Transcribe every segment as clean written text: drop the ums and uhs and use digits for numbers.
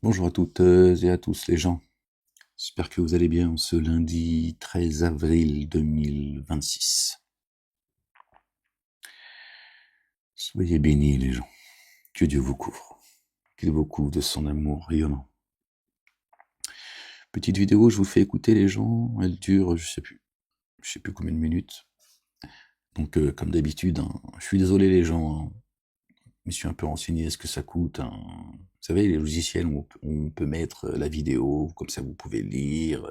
Bonjour à toutes et à tous les gens. J'espère que vous allez bien ce lundi 13 avril 2026. Soyez bénis les gens. Que Dieu vous couvre. Qu'il vous couvre de son amour rayonnant. Petite vidéo, je vous fais écouter les gens. Elle dure, je sais plus combien de minutes. Donc comme d'habitude, hein, je suis désolé les gens. Hein. Je me suis un peu renseigné ce que ça coûte. Hein. Vous savez, les logiciels où on peut mettre la vidéo, comme ça vous pouvez lire,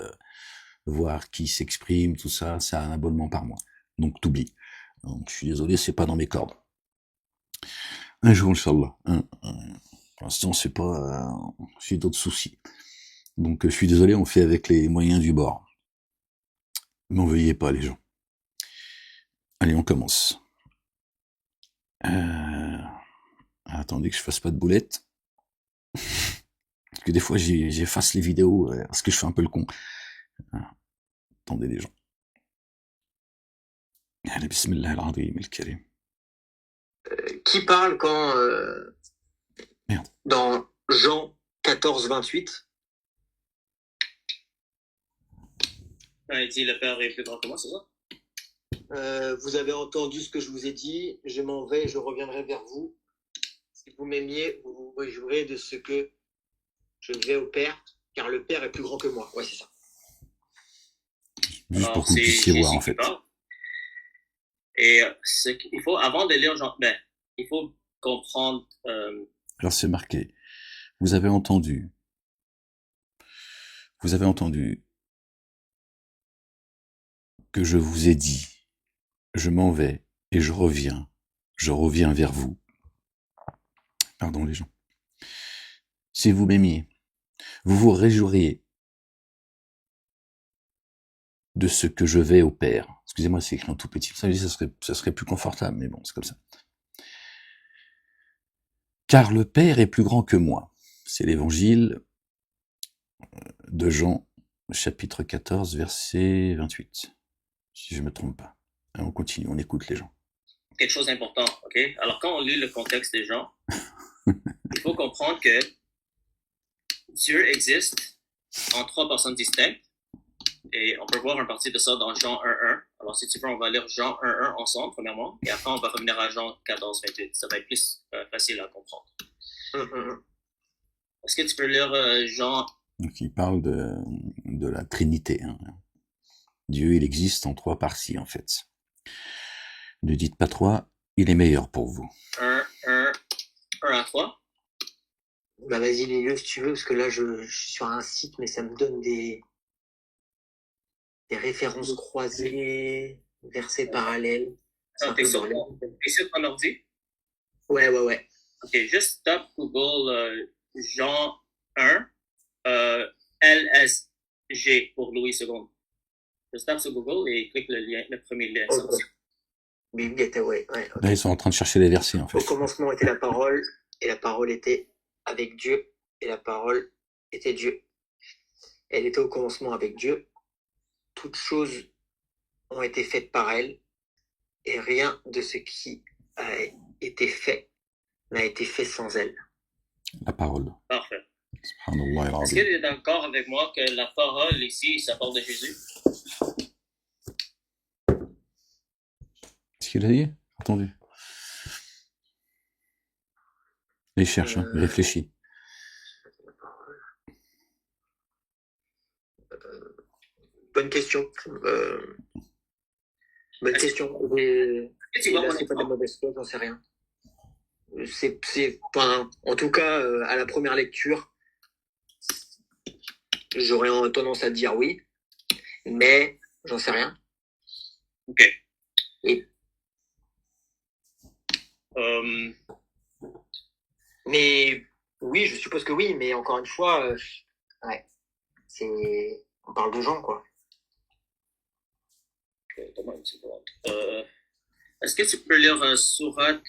voir qui s'exprime, tout ça, c'est un abonnement par mois. Donc t'oublies. Donc je suis désolé, c'est pas dans mes cordes. Un jour, Inch'Allah. Pour l'instant, c'est pas... j'ai d'autres soucis. Donc je suis désolé, on fait avec les moyens du bord. M'en veuillez pas les gens. Allez, on commence. Attendez que je fasse pas de boulettes. Parce que des fois, j'efface les vidéos parce que je fais un peu le con. Attendez les gens. Allez, bismillah al-azim al-karim. Qui parle quand Merde. dans Jean 14, 28 il dit le Père est plus grand que moi, c'est ça? vous avez entendu ce que je vous ai dit, je m'en vais et je reviendrai vers vous. Si vous m'aimiez, vous vous réjouirez de ce que je vais au Père, car le Père est plus grand que moi. Ouais, c'est ça. Juste Alors, pour que vous c'est puissiez voir Jésus en qui fait. parle. Et il faut, avant de lire Jean, il faut comprendre. Alors c'est marqué. Vous avez entendu que je vous ai dit, je m'en vais et je reviens vers vous. Pardon les gens. Si vous m'aimiez, vous vous réjouiriez de ce que je vais au Père. Excusez-moi, c'est écrit en tout petit. Ça serait plus confortable, mais bon, c'est comme ça. Car le Père est plus grand que moi. C'est l'évangile de Jean, chapitre 14, verset 28. Si je me trompe pas. On continue, on écoute les gens. Quelque chose d'important, ok? Alors, quand on lit le contexte des gens, il faut comprendre que Dieu existe en trois personnes distinctes. Et on peut voir un partie de ça dans Jean 1.1. Alors, si tu veux, on va lire Jean 1.1 ensemble, premièrement. Et après, on va revenir à Jean 14.28. Ça va être plus facile à comprendre. Est-ce que tu peux lire Jean? Donc, il parle de la Trinité. Hein. Dieu, il existe en trois parties, en fait. Ne dites pas trois, il est meilleur pour vous. 1 à 3. Bah vas-y, lis-le si tu veux, parce que là, je suis sur un site, mais ça me donne des références croisées, versets parallèles. C'est un peu bordel. T'es sur ton ordi? Ouais. Ok, juste tape Google Jean 1 LSG pour Louis II. Juste tape sur Google et clique le premier lien. Okay. Bibliothèque, ouais. Okay. Là, ils sont en train de chercher les versets, en fait. Au commencement était la parole, et la parole était avec Dieu, et la parole était Dieu. Elle était au commencement avec Dieu. Toutes choses ont été faites par elle, et rien de ce qui a été fait n'a été fait sans elle. La parole. Parfait. Subhanallah. Est-ce que tu es d'accord avec moi que la parole ici, ça parle de Jésus? Qu'est-ce qu'il a dit? Entendu. Il cherche, hein, il réfléchit. Bonne question. Bonne question. C'est pas de mauvaise chose, j'en sais rien. En tout cas, à la première lecture, j'aurais tendance à dire oui, mais j'en sais rien. Ok. Et... Mais oui, je suppose que oui, mais encore une fois, ouais, on parle de gens, quoi. Est-ce que tu peux lire Sourate?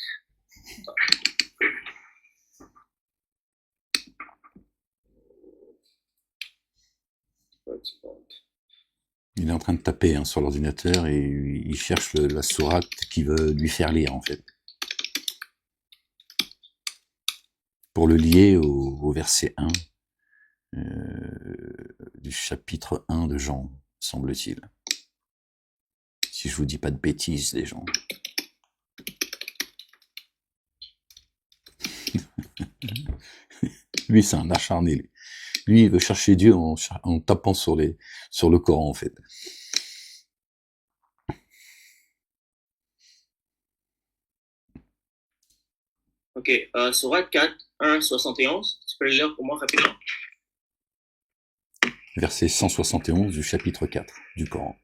Il est en train de taper sur l'ordinateur et il cherche la sourate qu'il veut lui faire lire, en fait. Pour le lier au verset 1 du chapitre 1 de Jean, semble-t-il. Si je vous dis pas de bêtises, les gens. Lui, c'est un acharné. Lui, il veut chercher Dieu en tapant sur le Coran, en fait. Ok, Sourate 4, 1, 71. Tu peux le lire pour moi rapidement? Verset 171 du chapitre 4 du Coran.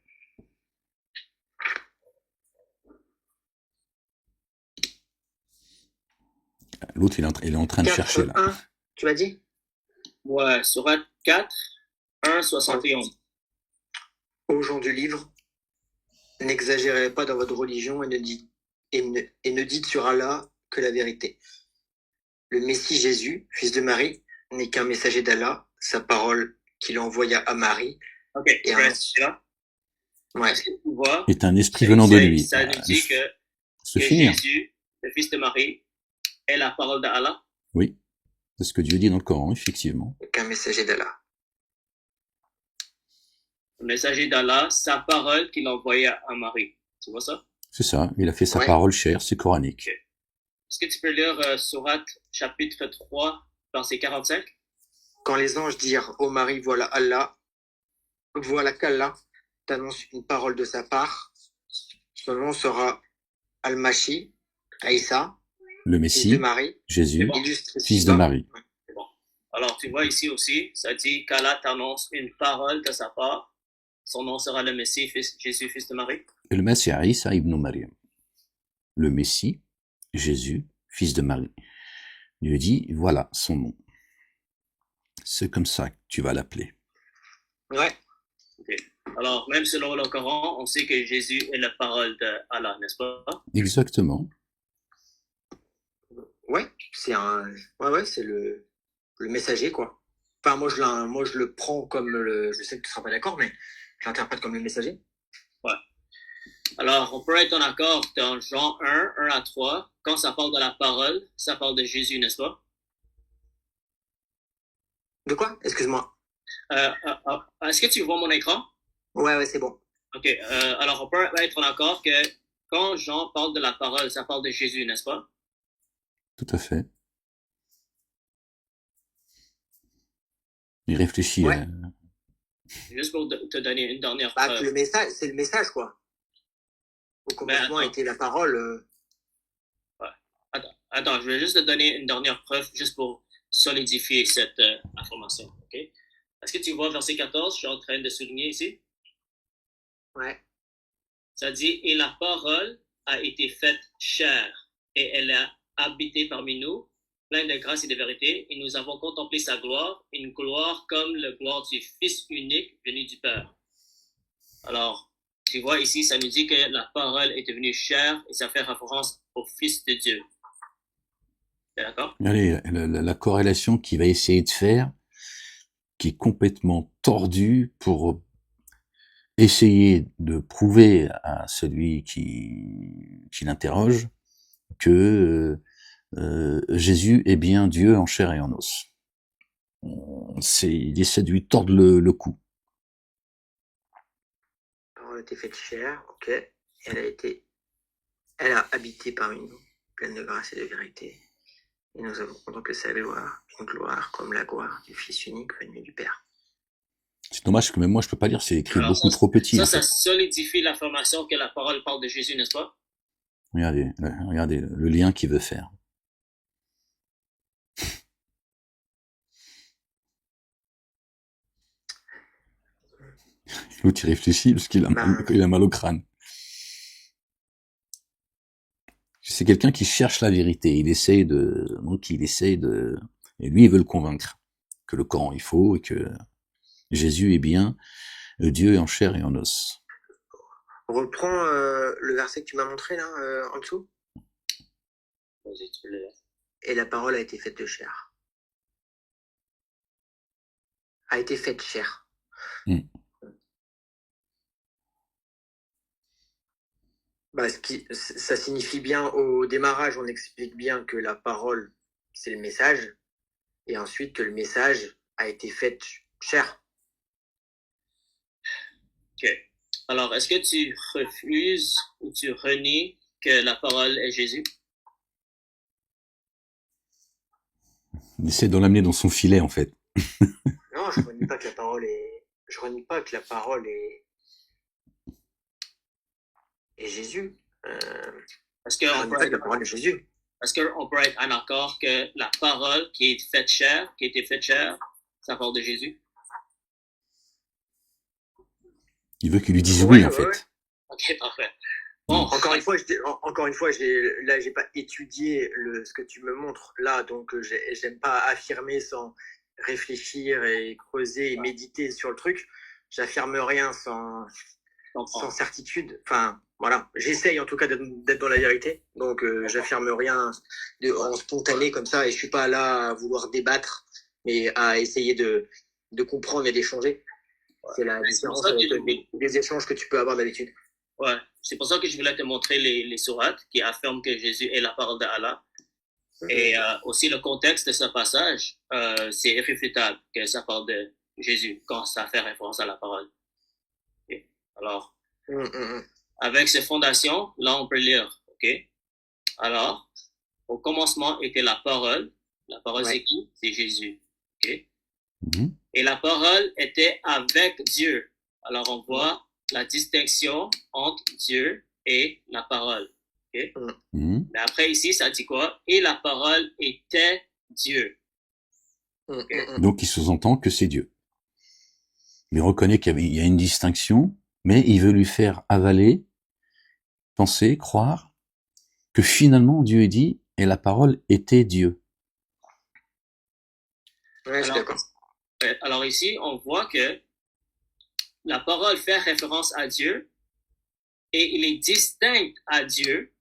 L'autre, il est en train de 4, chercher, là. 1, tu m'as dit? Ouais, Sourate 4, 1, 71. Aux gens du livre, n'exagérez pas dans votre religion et ne dites sur Allah que la vérité. Le Messie Jésus, fils de Marie, n'est qu'un messager d'Allah, sa parole qu'il envoya à Marie. Ok, Et reste là. Ouais. Est-ce que tu vois? Est un esprit venant de lui. Ça nous dit que finir. Jésus, le fils de Marie, est la parole d'Allah. Oui, c'est ce que Dieu dit dans le Coran, effectivement. Qu'un messager d'Allah. Le messager d'Allah, sa parole qu'il envoya à Marie. Tu vois ça? C'est ça, il a fait sa parole chère, c'est coranique. Okay. Est-ce que tu peux lire Sourate chapitre 3, verset 45? Quand les anges dirent au Marie, voilà qu'Allah t'annonce une parole de sa part, son nom sera Al-Mashi, Aïssa, le Messie, fils de Marie, Jésus, fils de Marie. C'est bon. Alors tu vois ici aussi, ça dit qu'Allah t'annonce une parole de sa part, son nom sera le Messie, Jésus, fils de Marie. Et le Messie Aïssa ibn Maryam. Le Messie, Jésus, fils de Marie. Dieu dit, voilà son nom. C'est comme ça que tu vas l'appeler. Ouais. Okay. Alors, même selon le Coran, on sait que Jésus est la parole d'Allah, n'est-ce pas? Exactement. Ouais, c'est le messager, quoi. Enfin, moi, je le prends comme je sais que tu seras pas d'accord, mais je l'interprète comme le messager. Ouais. Alors, on peut être en accord dans Jean 1, 1 à 3, quand ça parle de la parole, ça parle de Jésus, n'est-ce pas? De quoi? Excuse-moi. Est-ce que tu vois mon écran? Ouais, c'est bon. Ok, alors on peut être en accord que quand Jean parle de la parole, ça parle de Jésus, n'est-ce pas? Tout à fait. Il réfléchit. Ouais. Juste pour te donner une dernière preuve. C'est le message, quoi. Au commencement était la parole. Ouais. Attends, je vais juste te donner une dernière preuve, juste pour solidifier cette information. Ok? Est-ce que tu vois verset 14, je suis en train de souligner ici? Ouais. Ça dit, et la parole a été faite chair, et elle a habité parmi nous, pleine de grâce et de vérité, et nous avons contemplé sa gloire, une gloire comme la gloire du Fils unique venu du Père. Alors, tu vois ici, ça nous dit que la parole est devenue chair, et ça fait référence au Fils de Dieu. T'es d'accord? Allez, la corrélation qu'il va essayer de faire, qui est complètement tordue pour essayer de prouver à celui qui l'interroge que Jésus est bien Dieu en chair et en os. Il essaie de lui tordre le cou. La parole a été faite chair, ok. Elle a habité parmi nous, pleine de grâce et de vérité. Et nous avons contemplé sa gloire, une gloire comme la gloire du Fils unique venu du Père. C'est dommage que même moi je peux pas lire, c'est écrit beaucoup trop petit. Ça solidifie l'affirmation que la parole parle de Jésus, n'est-ce pas? Regardez le lien qu'il veut faire. L'autre il réfléchit parce qu'il a mal au crâne. C'est quelqu'un qui cherche la vérité. Il essaye de, et lui il veut le convaincre que le Coran est faux et que Jésus est bien Dieu en chair et en os. Reprends le verset que tu m'as montré là, en dessous. Vas-y, tu peux le lire. Et la parole a été faite de chair. A été faite chair. Ça signifie bien, au démarrage, on explique bien que la parole, c'est le message, et ensuite que le message a été faite chair. OK. Alors, est-ce que tu refuses ou tu renies que la parole est Jésus? Il essaie de l'amener dans son filet, en fait. Non, je renie pas que la parole est. Je renie pas que la parole est Jésus. Est-ce Je qu'on renie peut pas que la être, parole est Jésus. est-ce qu'on peut être en accord que la parole qui est faite chair, qui a été faite chair, ça parle de Jésus? Il veut qu'il lui dise Ouais, oui, en ouais, ouais. fait. OK, parfait. Bon, Encore une fois, j'ai pas étudié ce que tu me montres là, donc j'aime pas affirmer sans réfléchir et creuser et méditer sur le truc. J'affirme rien sans je comprends. certitude. Enfin, voilà. J'essaye en tout cas d'être dans la vérité. Donc, j'affirme rien en spontané comme ça et je suis pas là à vouloir débattre, mais à essayer de comprendre et d'échanger. C'est la C'est pour différence ça que avec les échanges que tu peux avoir d'habitude. ouais, c'est pour ça que je voulais te montrer les sourates qui affirment que Jésus est la parole d'Allah. Et aussi le contexte de ce passage, c'est irréfutable que ça parle de Jésus quand ça fait référence à la parole. Okay. Alors, avec ces fondations, là on peut lire. Ok. Alors, au commencement était la parole. La parole c'est qui? C'est Jésus. Ok. Et la parole était avec Dieu. Alors on voit la distinction entre Dieu et la parole. Okay? Mais après ici, ça dit quoi? Et la parole était Dieu. Okay. Donc il sous-entend que c'est Dieu. Il reconnaît qu'il y a une distinction, mais il veut lui faire avaler, penser, croire que finalement Dieu est dit et la parole était Dieu. Ouais, je suis d'accord. Alors ici, on voit que la parole fait référence à Dieu et il est distinct à Dieu,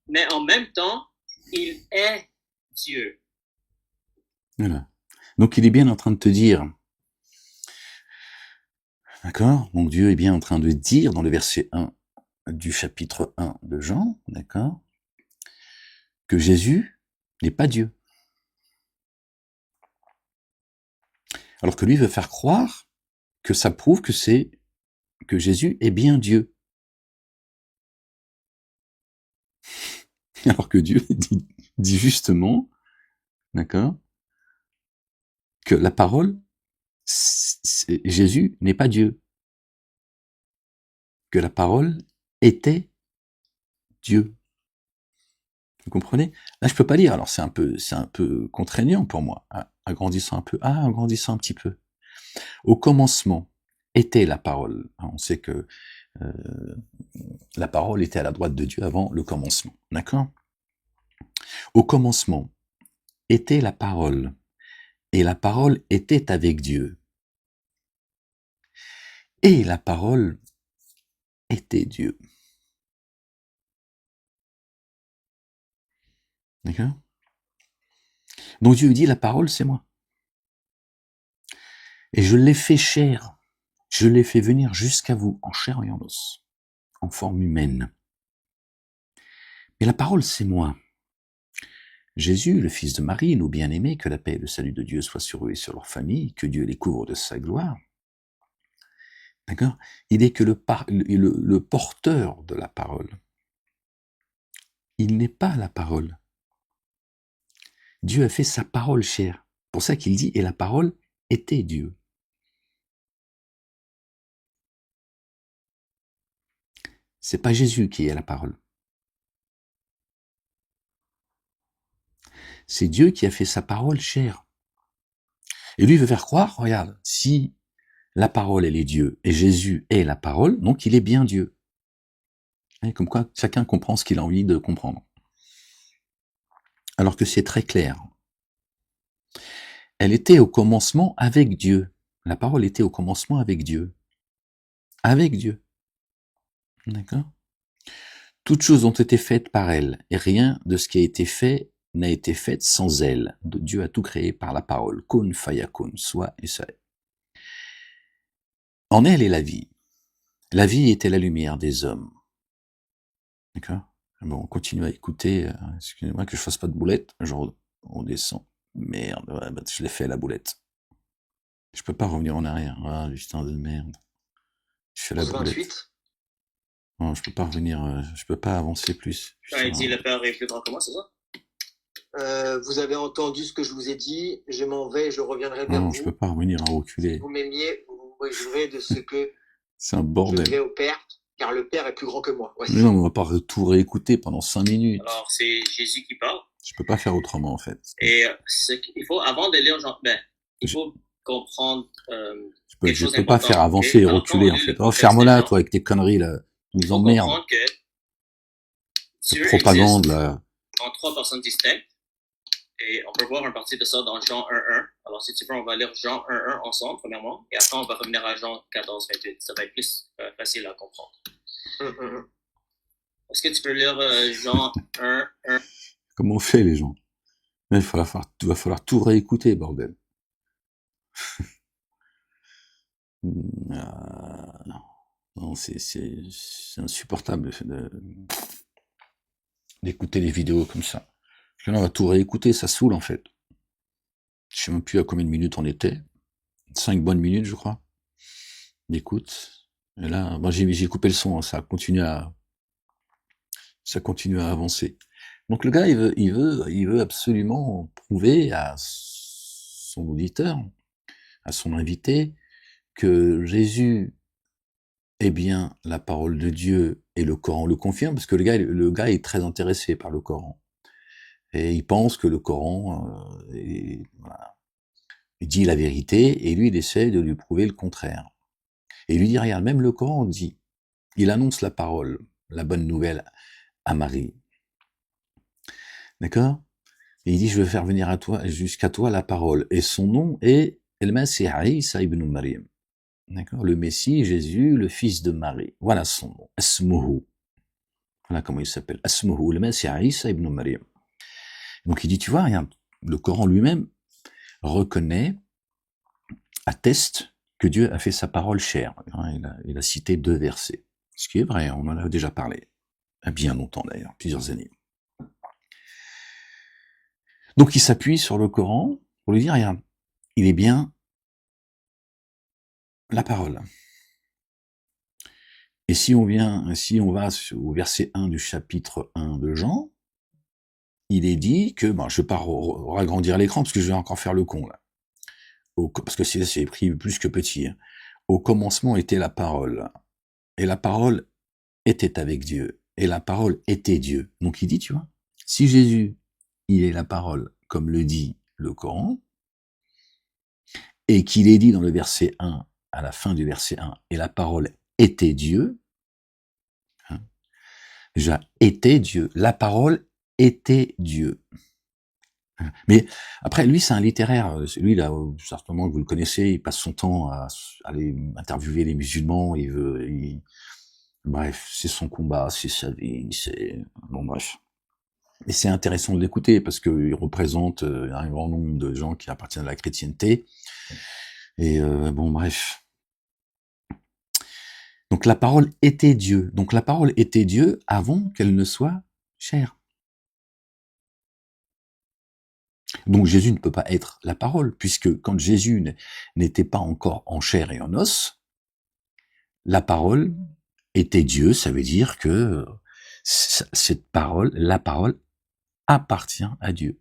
mais en même temps, il est Dieu. Voilà. Donc il est bien en train de te dire, d'accord? Donc Dieu est bien en train de dire dans le verset 1 du chapitre 1 de Jean, d'accord? Que Jésus n'est pas Dieu. Alors que lui veut faire croire que ça prouve que Jésus est bien Dieu. Alors que Dieu dit justement, d'accord, que la parole, Jésus n'est pas Dieu. Que la parole était Dieu. Vous comprenez? Là, je peux pas lire. Alors, c'est un peu contraignant pour moi. Agrandissant un peu. Agrandissant un petit peu. Au commencement était la parole. On sait que la parole était à la droite de Dieu avant le commencement. D'accord? Au commencement était la parole. Et la parole était avec Dieu. Et la parole était Dieu. D'accord? Donc Dieu dit, la parole, c'est moi. Et je l'ai fait chair. Je l'ai fait venir jusqu'à vous, en chair et en os, en forme humaine. Mais la parole, c'est moi. Jésus, le fils de Marie, nous bien-aimés, que la paix et le salut de Dieu soient sur eux et sur leur famille, que Dieu les couvre de sa gloire. D'accord? Il est que le porteur de la parole. Il n'est pas la parole. Dieu a fait sa parole chair. Pour ça qu'il dit, et la parole était Dieu. C'est pas Jésus qui est la parole. C'est Dieu qui a fait sa parole chair. Et lui veut faire croire, regarde, si la parole elle est Dieu et Jésus est la parole, donc il est bien Dieu. Et comme quoi chacun comprend ce qu'il a envie de comprendre. Alors que c'est très clair. Elle était au commencement avec Dieu. La parole était au commencement avec Dieu. Avec Dieu. D'accord? Toutes choses ont été faites par elle, et rien de ce qui a été fait n'a été fait sans elle. Dieu a tout créé par la parole. Kun fayakun, soit et ça est. En elle est la vie. La vie était la lumière des hommes. D'accord? Bon, on continue à écouter. Excusez-moi que je fasse pas de boulette. On descend. Merde, ouais, bah, je l'ai fait la boulette. Je peux pas revenir en arrière. Ah, putain de merde. Je suis à la 11, boulette. 28. Non, je peux pas revenir, je peux pas avancer plus. Quand il Putain. dit le Père est plus grand que moi, c'est ça? Vous avez entendu ce que je vous ai dit. Je m'en vais, je reviendrai vers Non, vous. je peux pas revenir à Si reculer. vous m'aimiez, vous me jurez de ce que C'est un je bordel. vais au Père, car le Père est plus grand que moi. Ouais. Mais non, on va pas tout réécouter pendant 5 minutes. Alors, c'est Jésus qui parle. Je peux pas faire autrement, en fait. Et il faut, avant de lire, il faut comprendre Je peux pas faire avancer et reculer, en fait. Oh, ferme-la, toi, avec tes conneries, là. Tu nous emmerdes. Il faut comprendre que Dieu propagande, existe là. en 3 personnes distinctes. Et on peut voir une partie de ça dans Jean 1.1. Alors, si tu veux, on va lire Jean 1.1 ensemble, premièrement. Et après, on va revenir à Jean 14.28. Ça va être plus facile à comprendre. Est-ce que tu peux lire Jean 1.1? Comment on fait, les gens? Il va falloir tout réécouter, bordel. Non, c'est insupportable d'écouter les vidéos comme ça. Parce que là, on va tout réécouter, ça saoule, en fait. Je sais même plus à combien de minutes on était. 5 bonnes minutes, je crois, d'écoute. Et là, moi, j'ai coupé le son, hein, ça continue à avancer. Donc le gars, il veut absolument prouver à son auditeur, à son invité, que Jésus est bien la parole de Dieu, et le Coran le confirme, parce que le gars est très intéressé par le Coran. Et il pense que le Coran voilà, il dit la vérité, et lui, il essaie de lui prouver le contraire. Et il lui dit, regarde, même le Coran dit, il annonce la parole, la bonne nouvelle à Marie. D'accord? Et il dit, je vais faire venir jusqu'à toi la parole. Et son nom est El-Masih Isa ibn Maryam. D'accord? Le Messie, Jésus, le fils de Marie. Voilà son nom. Asmuhu. Voilà comment il s'appelle. Asmuhu, El-Masih Isa ibn Maryam. Donc il dit, tu vois, regarde, le Coran lui-même reconnaît, atteste que Dieu a fait sa parole chère. Il a cité 2 versets. Ce qui est vrai, on en a déjà parlé. Bien longtemps d'ailleurs, plusieurs années. Donc il s'appuie sur le Coran pour lui dire, regarde, il est bien la parole. Et si on va au verset 1 du chapitre 1 de Jean, il est dit que, je vais pas ragrandir l'écran parce que je vais encore faire le con là. Parce que c'est pris plus que petit. Hein. Au commencement était la parole. Et la parole était avec Dieu. Et la parole était Dieu. Donc il dit, tu vois, si Jésus, il est la parole, comme le dit le Coran, et qu'il est dit dans le verset 1, à la fin du verset 1, et la parole était Dieu, hein, déjà, était Dieu, la parole était Dieu. Mais après, lui, c'est un littéraire. Lui, là, certainement que vous le connaissez, il passe son temps à aller interviewer les musulmans, bref, c'est son combat, c'est sa vie, bon, bref. Et c'est intéressant de l'écouter parce qu'il représente un grand nombre de gens qui appartiennent à la chrétienté. Et bon, bref. Donc la parole était Dieu. Donc la parole était Dieu avant qu'elle ne soit chair. Donc Jésus ne peut pas être la parole, puisque quand Jésus n'était pas encore en chair et en os, la parole était Dieu, ça veut dire que cette parole, la parole, appartient à Dieu,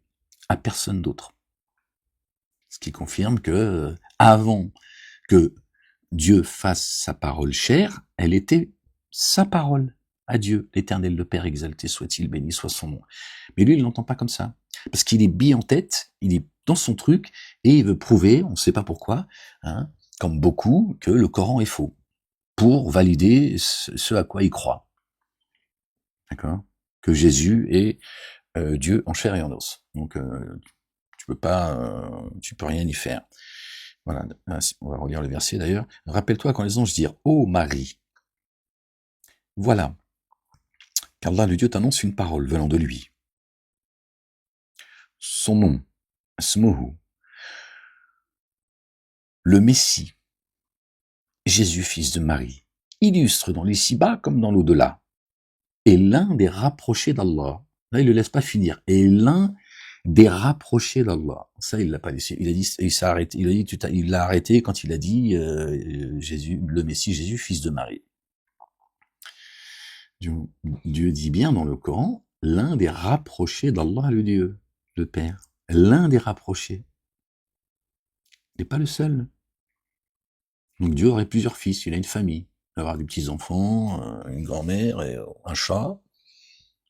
à personne d'autre. Ce qui confirme que avant que Dieu fasse sa parole chair, elle était sa parole à Dieu, l'Éternel, le Père exalté soit-il, béni soit son nom. Mais lui, il l'entend pas comme ça, parce qu'il est bis en tête, il est dans son truc, et il veut prouver, on ne sait pas pourquoi, hein, comme beaucoup, que le Coran est faux, pour valider ce à quoi il croit. D'accord? Que Jésus est Dieu en chair et en os. Donc, tu peux rien y faire. Voilà, on va relire le verset d'ailleurs. Rappelle-toi quand les anges dirent « Ô Marie », voilà, car là le Dieu t'annonce une parole venant de lui. Son nom, Asmuhu, le Messie, Jésus, fils de Marie, illustre dans l'ici-bas comme dans l'au-delà, est l'un des rapprochés d'Allah. Là, il ne le laisse pas finir. Et l'un des rapprochés d'Allah. Ça, il l'a pas laissé. Il a dit, il s'est arrêté. Il a dit, il l'a arrêté quand il a dit Jésus, le Messie, Jésus, fils de Marie. Dieu dit bien dans le Coran, l'un des rapprochés d'Allah, le Dieu, le Père. L'un des rapprochés. Il n'est pas le seul. Donc Dieu aurait plusieurs fils, il a une famille. Il va avoir des petits-enfants, une grand-mère, et un chat,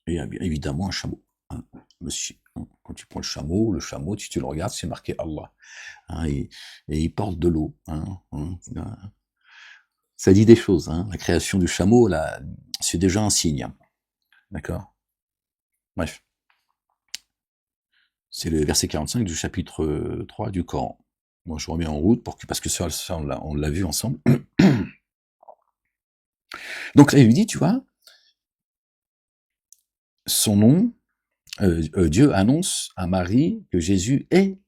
et évidemment un chameau. Hein, monsieur. Quand tu prends le chameau, si tu le regardes, c'est marqué Allah. Hein, et il porte de l'eau. Ça dit des choses. Hein. La création du chameau, là, c'est déjà un signe. D'accord ? Bref. C'est le verset 45 du chapitre 3 du Coran. Moi, je remets en route parce que ça on l'a vu ensemble. Donc là, il lui dit, tu vois, son nom, Dieu annonce à Marie que Jésus est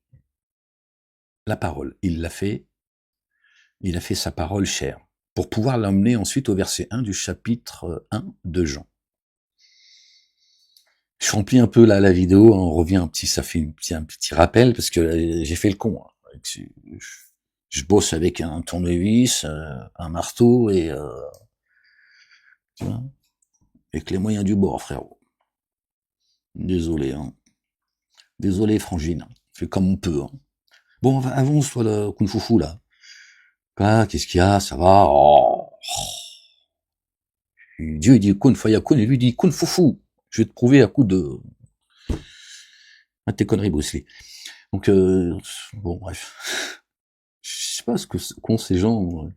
la parole. Il a fait sa parole chère, pour pouvoir l'emmener ensuite au verset 1 du chapitre 1 de Jean. Je remplis un peu la vidéo, on revient ça fait un petit rappel, parce que j'ai fait le con. Hein. Je bosse avec un tournevis, un marteau, et tu vois, avec les moyens du bord, frérot. Désolé, hein. Désolé, frangine. Fais comme on peut, hein. Bon, avance, toi, le Kung Fu, là. Ah, qu'est-ce qu'il y a? Ça va? Oh. Dieu, il dit Kun Fayakun, et lui, il dit Kung Fu. Je vais te prouver à coup de... tes conneries, Bruce Lee. Donc, bon, bref. Je sais pas ce qu'ont ces gens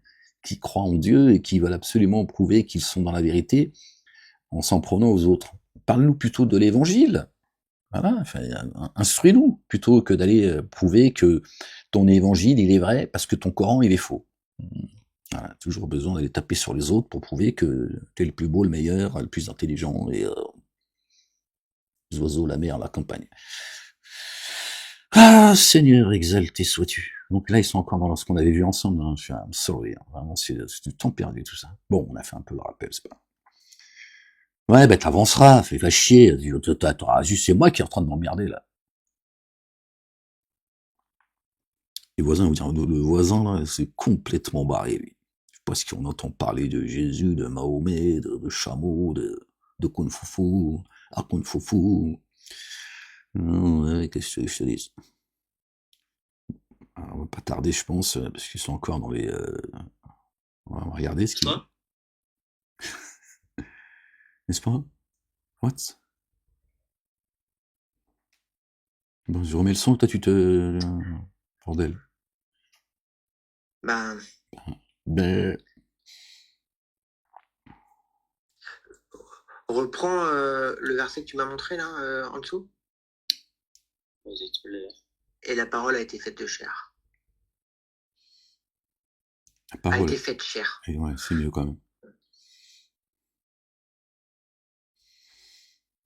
qui croient en Dieu et qui veulent absolument prouver qu'ils sont dans la vérité en s'en prenant aux autres. Parle-nous plutôt de l'évangile. Voilà, enfin, instruis-nous, plutôt que d'aller prouver que ton évangile, il est vrai, parce que ton Coran, il est faux. Voilà, toujours besoin d'aller taper sur les autres pour prouver que tu es le plus beau, le meilleur, le plus intelligent, et les oiseaux, la mer, la campagne. Ah, Seigneur, exalté sois-tu. Donc là, ils sont encore dans ce qu'on avait vu ensemble. Hein. Je suis sorry, hein. Vraiment, c'est du temps perdu, tout ça. Bon, on a fait un peu le rappel, c'est pas... Ouais, ben t'avanceras, fais pas chier. Juste, c'est moi qui est en train de m'emmerder, là. Les voisins, le voisin, là, c'est complètement barré, lui. Je sais pas si on entend parler de Jésus, de Mahomet, de chameau, de Kung Fu, Kung Fu. Ouais, qu'est-ce que je te dis? Alors, on va pas tarder, je pense, parce qu'ils sont encore dans les... On va regarder ce qu'il y a. N'est-ce pas? What? Bon, je remets le son, toi tu te... Bordel. Ben... Reprends le verset que tu m'as montré là, en dessous. Vas-y, tu peux le lire. Et la parole a été faite de chair. La parole a été faite chair. Et ouais, c'est mieux quand même.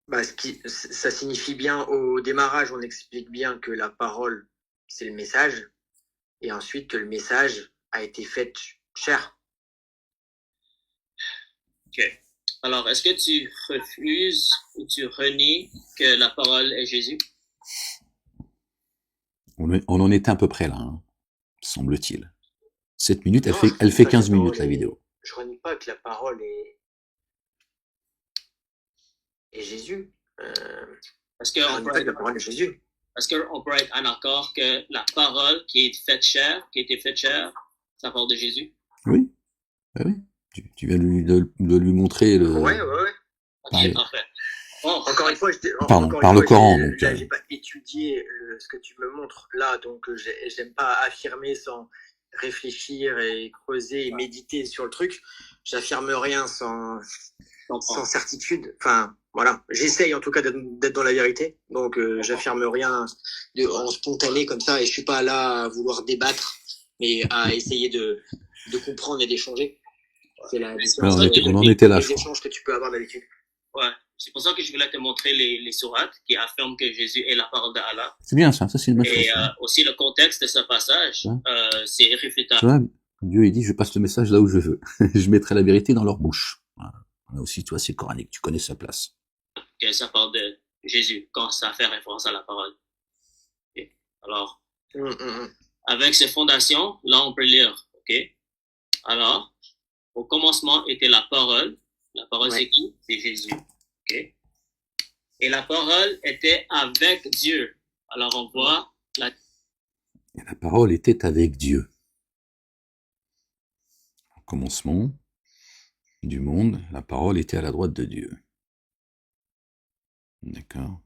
Bah, ça signifie bien, au démarrage, on explique bien que la parole, c'est le message, et ensuite que le message a été fait chair. Ok. Alors, est-ce que tu refuses ou tu renies que la parole est Jésus? On en était à peu près là, hein, semble-t-il. 7 minutes, Non, elle fait 15 minutes la vidéo. Je renie pas que la parole est Jésus. Est-ce qu'on peut la parole est Jésus. Est-ce qu'on peut être en accord que la parole qui est faite chair, qui a été faite chair, ça parle de Jésus? Oui. Ben oui. Tu viens de lui montrer le... Ouais. Ok, parfait. Bon, encore une fois, par le Coran. J'ai pas étudié ce que tu me montres là, donc j'aime pas affirmer sans réfléchir et creuser et méditer sur le truc. J'affirme rien sans certitude. Enfin, voilà. J'essaye en tout cas d'être dans la vérité. Donc, j'affirme rien en spontané comme ça, et je suis pas là à vouloir débattre, mais à essayer de comprendre et d'échanger. C'est la différence. On en était là, les échanges que tu peux avoir d'habitude. Ouais. C'est pour ça que je voulais te montrer les sourates qui affirment que Jésus est la parole d'Allah. C'est bien ça c'est une bonne chose. Et aussi le contexte de ce passage, c'est irréfutable. Tu vois, Dieu il dit, je passe le message là où je veux. Je mettrai la vérité dans leur bouche. Voilà. Là aussi, toi, c'est coranique, tu connais sa place. Que ça parle de Jésus quand ça fait référence à la parole. Alors, Mhm. avec ces fondations, là, on peut lire, ok? Alors, au commencement était la parole. La parole, c'est Ouais. qui? C'est Jésus, ok? Et la parole était avec Dieu. Alors, on voit la Et la parole était avec Dieu. Au commencement du monde, la parole était à la droite de Dieu. D'accord.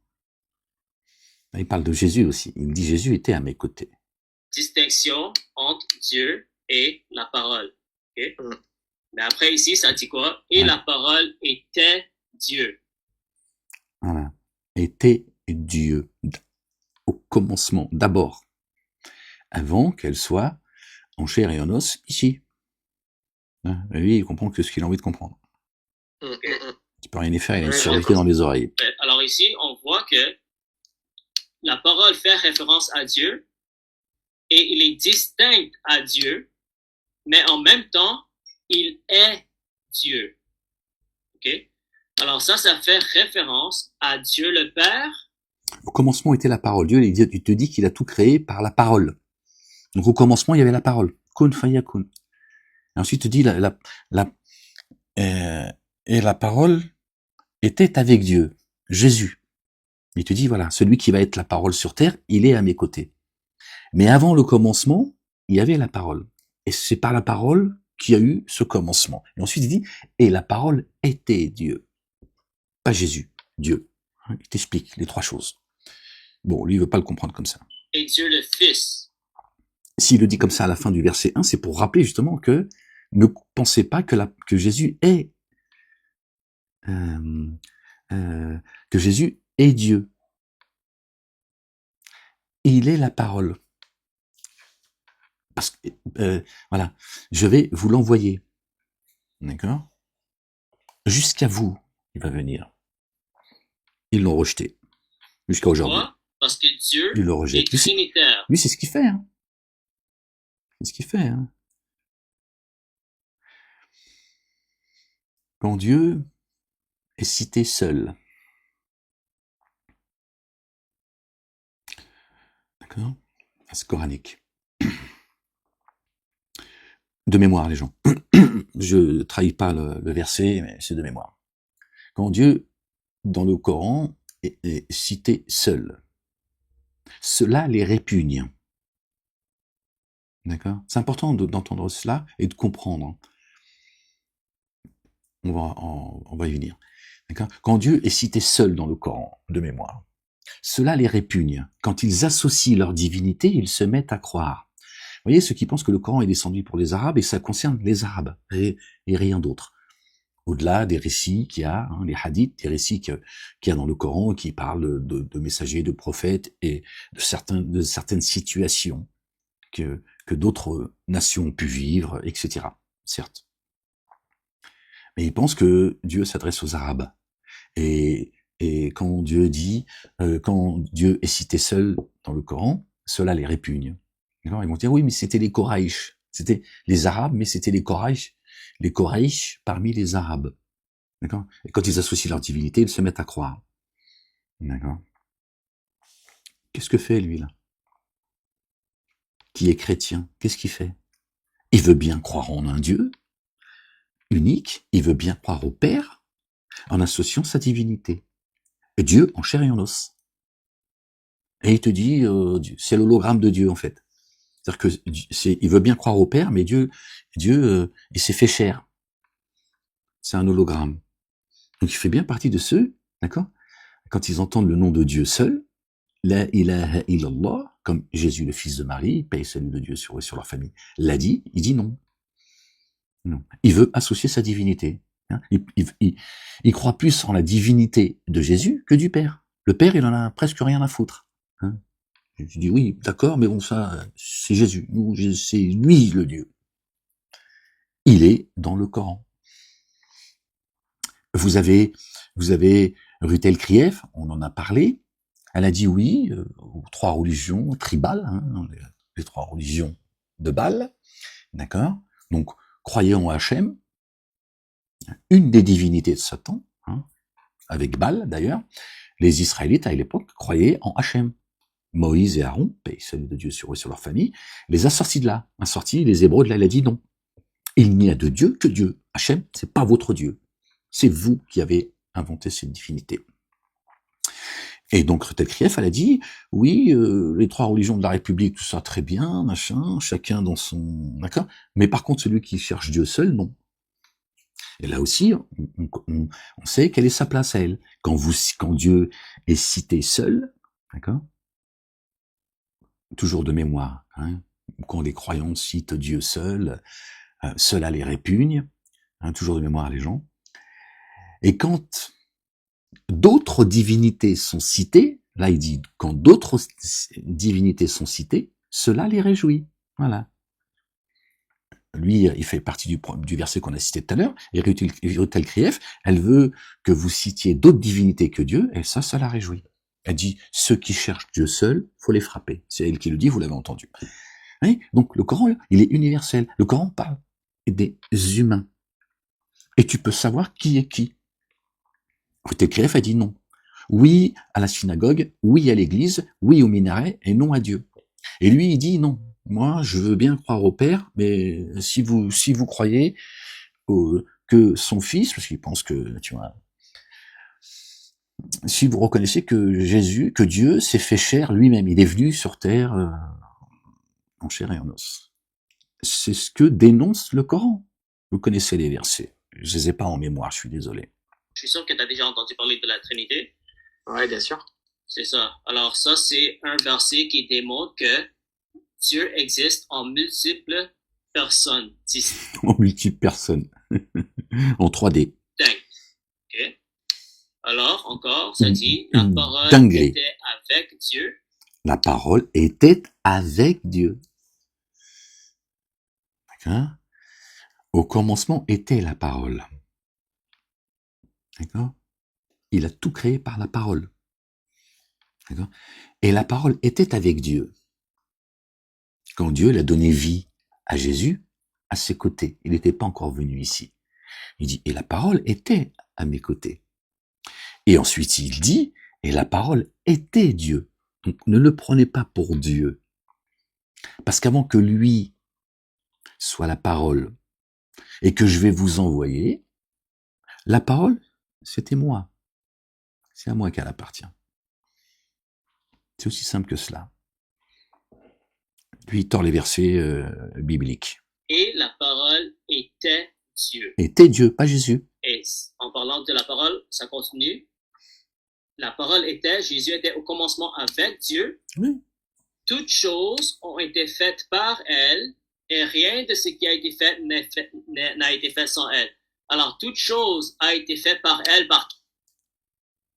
Là, il parle de Jésus aussi. Il dit Jésus était à mes côtés. distinction entre Dieu et la parole, ok? Mhm. Mais après, ici, ça dit quoi? Et Ouais. la parole était Dieu. Voilà. Était Dieu. Au commencement, d'abord. Avant qu'elle soit en chair et en os, ici. Hein, et lui, il comprend que ce qu'il a envie de comprendre. Mhm. Il peut rien y faire, il a une Ouais, surdité d'accord. dans les oreilles. Alors ici, on voit que la parole fait référence à Dieu et il est distinct à Dieu, mais en même temps, il est Dieu. Ok? Alors ça fait référence à Dieu le Père. Au commencement était la parole. Dieu, il te dit qu'il a tout créé par la parole. Donc au commencement, il y avait la parole. Kun fayakun. Et ensuite, il te dit et la parole était avec Dieu, Jésus. Il te dit, voilà, celui qui va être la parole sur terre, il est à mes côtés. Mais avant le commencement, il y avait la parole. Et c'est par la parole qu'il y a eu ce commencement. Et ensuite, il dit, et la parole était Dieu. Pas Jésus, Dieu. Il t'explique les trois choses. Bon, lui, il veut pas le comprendre comme ça. Et Dieu le Fils. S'il le dit comme ça à la fin du verset 1, c'est pour rappeler justement que ne pensez pas que Jésus est que Jésus est Dieu. Il est la parole. Parce que voilà, je vais vous l'envoyer, d'accord? Jusqu'à vous, il va venir. Ils l'ont rejeté jusqu'à aujourd'hui. Pourquoi? Parce que Dieu Ils le est rejettent. trinitaire. Lui, c'est ce qu'il fait. Hein. C'est ce qu'il fait. Hein. Quand Dieu est cité seul, d'accord? C'est coranique. De mémoire, les gens. Je trahis pas le verset, mais c'est de mémoire. Quand Dieu, dans le Coran, est cité seul, cela les répugne. D'accord? C'est important d'entendre cela et de comprendre. On va y venir. D'accord? Quand Dieu est cité seul dans le Coran, de mémoire, cela les répugne. Quand ils associent leur divinité, ils se mettent à croire. Vous voyez, ceux qui pensent que le Coran est descendu pour les Arabes, et ça concerne les Arabes, et rien d'autre. Au-delà des récits qu'il y a, hein, les hadiths, des récits qu'il y a dans le Coran, qui parlent de messagers, de prophètes, et de certaines situations que d'autres nations ont pu vivre, etc. Certes. Mais ils pensent que Dieu s'adresse aux Arabes. Et quand Dieu dit, quand Dieu est cité seul dans le Coran, cela les répugne. D'accord? Ils vont dire, oui, mais c'était les Koraïch. C'était les Arabes, mais c'était les Koraïch parmi les Arabes. D'accord? Et quand ils associent leur divinité, ils se mettent à croire. D'accord? Qu'est-ce que fait, lui, là? Qui est chrétien? Qu'est-ce qu'il fait? Il veut bien croire en un Dieu unique, il veut bien croire au Père, en associant sa divinité. Et Dieu en chair et en os. Et il te dit, c'est l'hologramme de Dieu, en fait. C'est-à-dire que il veut bien croire au Père, mais Dieu, il s'est fait chair. C'est un hologramme. Donc il fait bien partie de ceux, d'accord? Quand ils entendent le nom de Dieu seul, la ilaha illallah, comme Jésus le fils de Marie, paix et salut de Dieu sur eux et sur leur famille, l'a dit, il dit non. Non. Il veut associer sa divinité. Hein. Il croit plus en la divinité de Jésus que du Père. Le Père, il en a presque rien à foutre. Hein. Je dis oui, d'accord, mais bon, ça, c'est Jésus. C'est lui le Dieu. Il est dans le Coran. Vous avez Ruth Krief, on en a parlé. Elle a dit oui aux trois religions tribales, hein, les trois religions de Baal, d'accord. Donc croyez en Hachem, une des divinités de Satan, hein, avec Baal d'ailleurs. Les Israélites à l'époque croyaient en Hachem, Moïse et Aaron, paix et salut de Dieu sur eux et sur leur famille, les a sortis de là. A sorti les Hébreux de là, il a dit non. Il n'y a de Dieu que Dieu. Hachem, c'est pas votre Dieu. C'est vous qui avez inventé cette divinité. Et donc Reutel Krief, elle a dit, oui, les trois religions de la République, tout ça très bien, machin, chacun dans son... D'accord. Mais par contre, celui qui cherche Dieu seul, non. Et là aussi, on sait quelle est sa place à elle. Quand Dieu est cité seul, d'accord, toujours de mémoire, hein, quand les croyants citent Dieu seul, cela les répugne, hein, toujours de mémoire les gens. Et quand d'autres divinités sont citées, là il dit, quand d'autres divinités sont citées, cela les réjouit. Voilà. Lui, il fait partie du verset qu'on a cité tout à l'heure, et Reutel Krief, elle veut que vous citiez d'autres divinités que Dieu, et ça la réjouit. Elle dit, ceux qui cherchent Dieu seul, faut les frapper. C'est elle qui le dit, vous l'avez entendu. Oui, donc le Coran, il est universel. Le Coran parle des humains. Et tu peux savoir qui est qui. Reutel Krief a dit non. Oui à la synagogue, oui à l'église, oui au minaret, et non à Dieu. Et lui, il dit non. Moi, je veux bien croire au Père, mais si vous croyez que son fils, parce qu'il pense que, tu vois, si vous reconnaissez que Dieu s'est fait chair lui-même, il est venu sur terre en chair et en os. C'est ce que dénonce le Coran. Vous connaissez les versets. Je les ai pas en mémoire, je suis désolé. Je suis sûr que tu as déjà entendu parler de la Trinité. Ouais, bien sûr. C'est ça. Alors ça, c'est un verset qui démontre que Dieu existe en multiples personnes distinctes. En multiples personnes. En 3D. Ok. Alors, encore, ça dit, la parole dinguerie. était avec Dieu. La parole était avec Dieu. D'accord ? Au commencement était la parole. D'accord ? Il a tout créé par la parole. D'accord ? Et la parole était avec Dieu. Quand Dieu l'a donné vie à Jésus, à ses côtés. Il n'était pas encore venu ici. Il dit, et la parole était à mes côtés. Et ensuite, il dit, et la parole était Dieu. Donc, ne le prenez pas pour Dieu. Parce qu'avant que lui soit la parole et que je vais vous envoyer, la parole, c'était moi. C'est à moi qu'elle appartient. C'est aussi simple que cela. Lui, il tord les versets bibliques. Et la parole était Dieu. Était Dieu, pas Jésus. Et en parlant de la parole, ça continue. La parole était, Jésus était au commencement avec Dieu. Oui. Toutes choses ont été faites par elle, et rien de ce qui a été fait n'a été fait sans elle. Alors, toute chose a été faite par elle, par qui?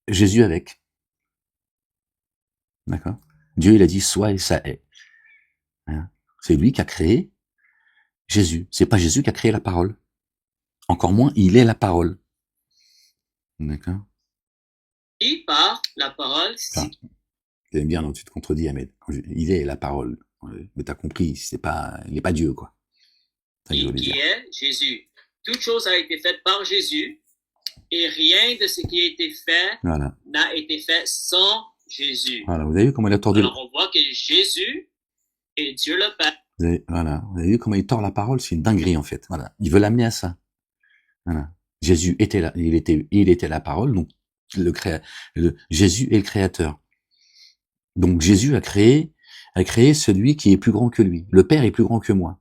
Jésus avec. D'accord ? Dieu, il a dit soit et ça est. Hein ? C'est lui qui a créé Jésus. C'est pas Jésus qui a créé la parole. Encore moins, il est la parole. D'accord ? Et par la parole, Enfin, vous aimez bien, donc tu te contredis, Ahmed. Il est la parole. Mais t'as compris, il n'est pas Dieu, quoi. qui est Jésus. Toute chose a été faite par Jésus, et rien de ce qui a été fait n'a été fait sans Jésus. Voilà, vous avez vu comment il a tordu. Alors on voit que Jésus est Dieu le Père. Vous avez vu comment il tord la parole, c'est une dinguerie en fait. Voilà, il veut l'amener à ça. Voilà, Jésus était là, il était la parole, donc Jésus est le créateur. Donc Jésus a créé celui qui est plus grand que lui. Le Père est plus grand que moi.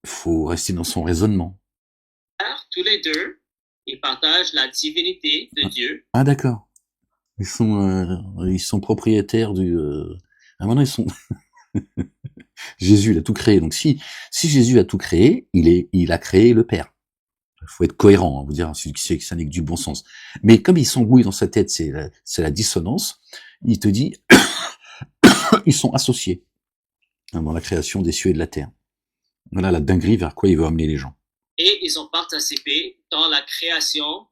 Il faut rester dans son raisonnement. Tous les deux, ils partagent la divinité de Dieu. Ah d'accord. Ils sont propriétaires du. Maintenant ils sont. Jésus il a tout créé. Donc si Jésus a tout créé, il a créé le Père. Il faut être cohérent, hein, vous dire, ça n'est que du bon sens. Mais comme il s'embrouille dans sa tête, c'est la dissonance. Il te dit, ils sont associés dans la création des cieux et de la terre. Voilà la dinguerie vers quoi il veut amener les gens. Et ils ont participé dans la création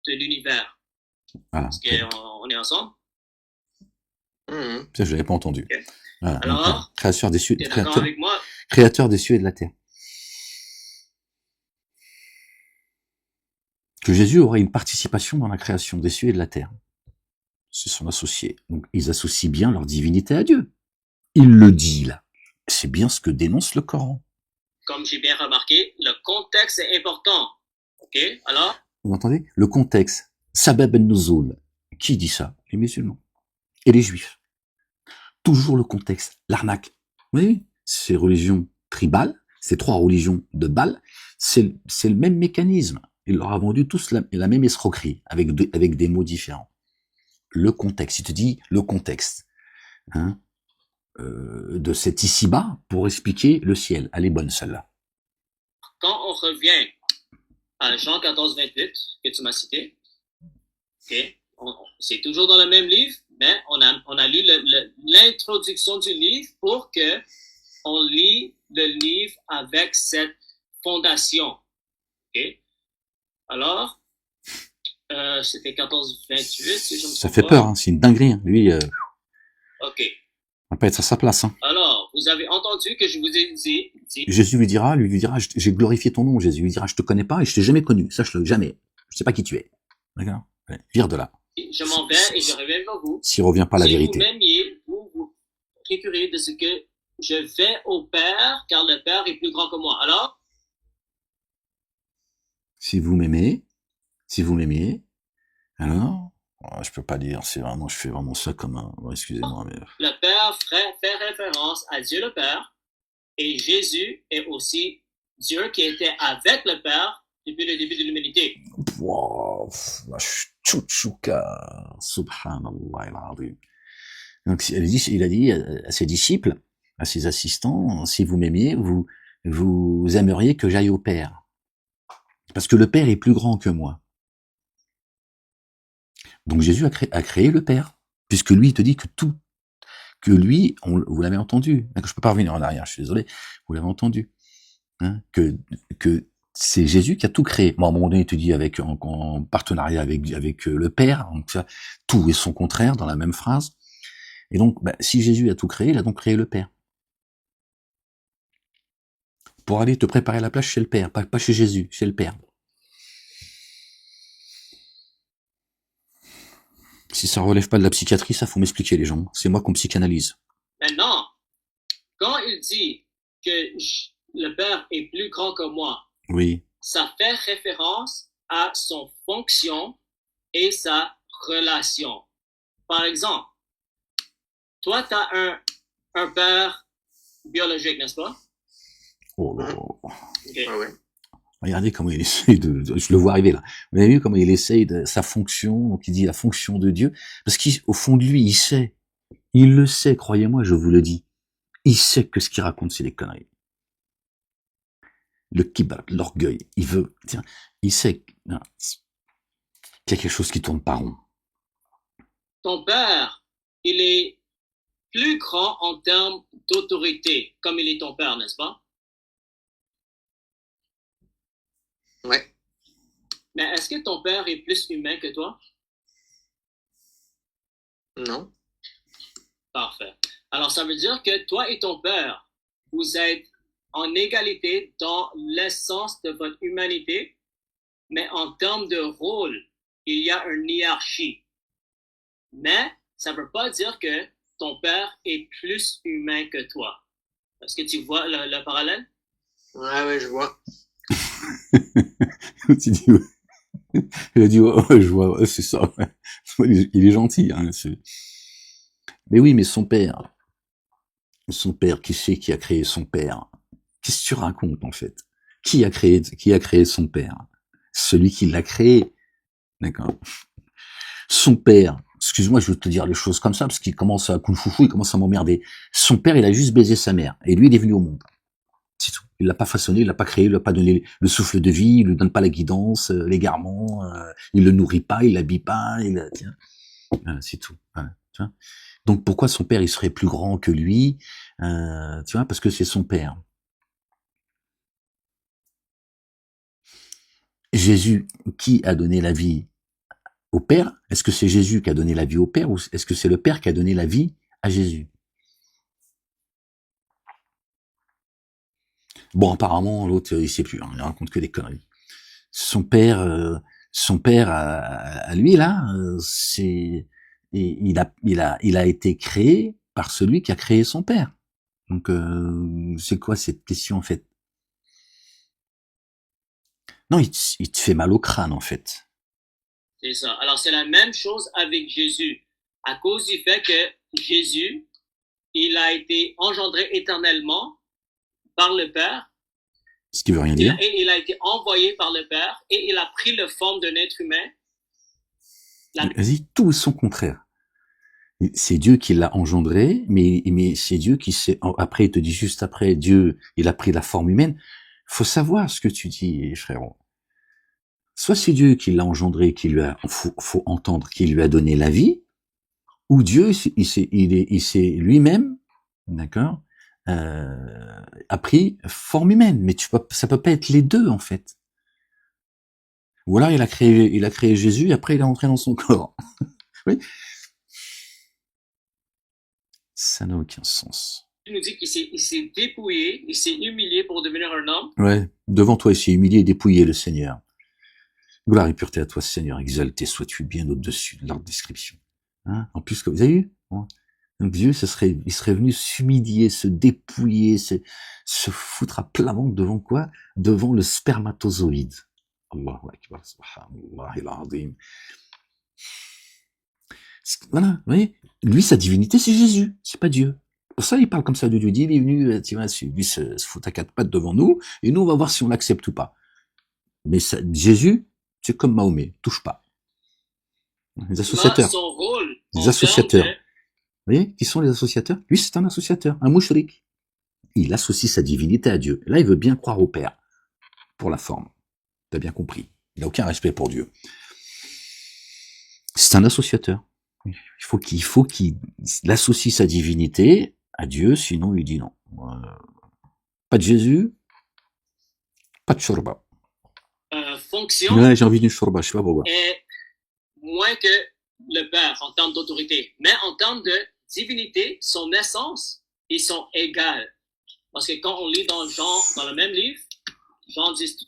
de l'univers. Voilà. Est-ce qu'on est ensemble? Ça, je l'avais pas entendu. Okay. Voilà. Alors, créateur des cieux, avec moi? Créateur des cieux et de la terre. Que Jésus aurait une participation dans la création des cieux et de la terre. c'est son associé. Donc, ils associent bien leur divinité à Dieu. Il le dit, là. C'est bien ce que dénonce le Coran. Comme j'ai bien remarqué, le contexte est important. Ok? Alors, Vous entendez? Le contexte. Sabab al-Nuzul. Qui dit ça? Les musulmans. Et les juifs. Toujours le contexte. L'arnaque. Oui, ces religions tribales, ces 3 religions de Baal, c'est le même mécanisme. Il leur a vendu tous la même escroquerie, avec des mots différents. Le contexte. Il te dit le contexte. Hein, de cet ici-bas pour expliquer le ciel. Elle est bonne, celle-là. quand on revient à Jean 14, 28, que tu m'as cité, okay, c'est toujours dans le même livre, mais on a lu l'introduction du livre pour que on lit le livre avec cette fondation. Okay? Alors, c'était 14, 28, si je me Ça trompe fait pas. peur, hein, c'est une dinguerie. Hein. Lui, OK. on va pas être à sa place. Hein. Alors, vous avez entendu que je vous ai dit... Jésus lui dira, j'ai glorifié ton nom. Jésus lui dira, je te connais pas et je t'ai jamais connu. Sache-le, jamais. Je sais pas qui tu es. D'accord? Ouais, vire de là. Je m'en vais et je reviens vers vous. S'il revient pas à la vérité. Si vous m'aimiez, vous procurez de ce que je vais au Père, car le Père est plus grand que moi. Alors? Si vous m'aimez, alors, je peux pas dire, je fais vraiment ça comme un, excusez-moi, mais... Le Père fait référence à Dieu le Père, et Jésus est aussi Dieu qui était avec le Père depuis le début de l'humanité. Wow, chouchouka, subhanallah al-azim. Donc, il a dit à ses disciples, à ses assistants, si vous m'aimiez, vous aimeriez que j'aille au Père. Parce que le Père est plus grand que moi. Donc Jésus a créé le Père, puisque lui, il te dit que lui, vous l'avez entendu, je peux pas revenir en arrière, je suis désolé, vous l'avez entendu, hein, que c'est Jésus qui a tout créé. Bon, à un moment donné, il te dit en partenariat avec le Père, donc ça, tout est son contraire dans la même phrase. Et donc, si Jésus a tout créé, il a donc créé le Père. Pour aller te préparer la place chez le Père, pas chez Jésus, chez le Père. Si ça relève pas de la psychiatrie, ça faut m'expliquer les gens. C'est moi qu'on psychanalyse. Maintenant, quand il dit que le Père est plus grand que moi, oui, ça fait référence à son fonction et sa relation. Par exemple, toi, tu as un père biologique, n'est-ce pas? Oh là. Okay. Ah ouais. Regardez comment il essaye je le vois arriver là. Vous avez vu comment il essaye de sa fonction, donc il dit la fonction de Dieu, parce qu'au fond de lui, il le sait, croyez-moi, je vous le dis. Il sait que ce qu'il raconte, c'est des conneries. Le kibbar, l'orgueil, il sait qu'il y a quelque chose qui tourne pas rond. Ton père, il est plus grand en termes d'autorité, comme il est ton père, n'est-ce pas? Ouais. Mais est-ce que ton père est plus humain que toi? Non. Parfait. Alors, ça veut dire que toi et ton père, vous êtes en égalité dans l'essence de votre humanité, mais en termes de rôle, il y a une hiérarchie. Mais ça ne veut pas dire que ton père est plus humain que toi. Est-ce que tu vois le parallèle? Ouais, je vois. Il a dit, ouais, je vois, ouais, c'est ça. Ouais. Il est gentil. Hein, mais oui, mais son père, qui c'est qui a créé son père? Qu'est-ce que tu racontes en fait? Qui a créé son père? Celui qui l'a créé. D'accord. Son père, excuse-moi, je veux te dire les choses comme ça, parce qu'il commence à coufoufou, il commence à m'emmerder. Son père, il a juste baisé sa mère. Et lui, il est venu au monde. C'est tout. Il l'a pas façonné, il l'a pas créé, il lui a pas donné le souffle de vie, il lui donne pas la guidance, l'égarement, il le nourrit pas, il l'habille pas, tiens. C'est tout. Tiens. Donc pourquoi son père, il serait plus grand que lui? Tu vois, parce que c'est son père. Jésus, qui a donné la vie au Père? Est-ce que c'est Jésus qui a donné la vie au Père ou est-ce que c'est le Père qui a donné la vie à Jésus? Bon, apparemment, l'autre, il sait plus, hein, il raconte que des conneries. Son père à lui, là, c'est Et il a été créé par celui qui a créé son père. Donc, c'est quoi cette question, en fait? Non, il te fait mal au crâne, en fait. C'est ça. Alors, c'est la même chose avec Jésus. À cause du fait que Jésus, il a été engendré éternellement par le Père. Ce qui veut rien dire. Et il a été envoyé par le Père et il a pris la forme d'un être humain. Vas-y, tout son contraire. C'est Dieu qui l'a engendré, mais c'est Dieu qui s'est, après, il te dit juste après, Dieu, il a pris la forme humaine. Faut savoir ce que tu dis, frérot. Soit c'est Dieu qui l'a engendré, faut entendre, qui lui a donné la vie, ou Dieu, il s'est lui-même, d'accord, a pris forme humaine. Mais ça peut pas être les deux, en fait. Ou alors il a créé Jésus, et après il est entré dans son corps. Oui. Ça n'a aucun sens. Il nous dit qu'il s'est dépouillé, il s'est humilié pour devenir un homme. Ouais. Devant toi, il s'est humilié et dépouillé, le Seigneur. Gloire et pureté à toi, Seigneur. Exalté sois-tu bien au-dessus de leur description. Hein? En plus, vous avez vu? Hein? Donc Dieu, il serait venu s'humilier, se dépouiller, se foutre à plat ventre devant quoi? Devant le spermatozoïde. Allahu Akbar, subhanallah al-azim. Voilà, vous voyez? Lui, sa divinité, c'est Jésus, c'est pas Dieu. Pour ça, il parle comme ça de Dieu. Il est venu, lui, se fout à quatre pattes devant nous, et nous, on va voir si on l'accepte ou pas. Mais Jésus, c'est comme Mahomet, touche pas. Les associateurs. Son rôle les associateurs. Vous voyez, qui sont les associateurs? Lui, c'est un associateur, un mouchrik. Il associe sa divinité à Dieu. Là, il veut bien croire au Père, pour la forme. T'as bien compris. Il n'a aucun respect pour Dieu. C'est un associateur. Il faut qu'il associe sa divinité à Dieu, sinon il dit non. Pas de Jésus, pas de shorba. Fonction. Ouais, j'ai envie d'une shorba, je sais pas pourquoi. Est moins que le Père en termes d'autorité. Mais en termes de divinité, son essence, ils sont égales. Parce que quand on lit dans le même livre, Jean 10.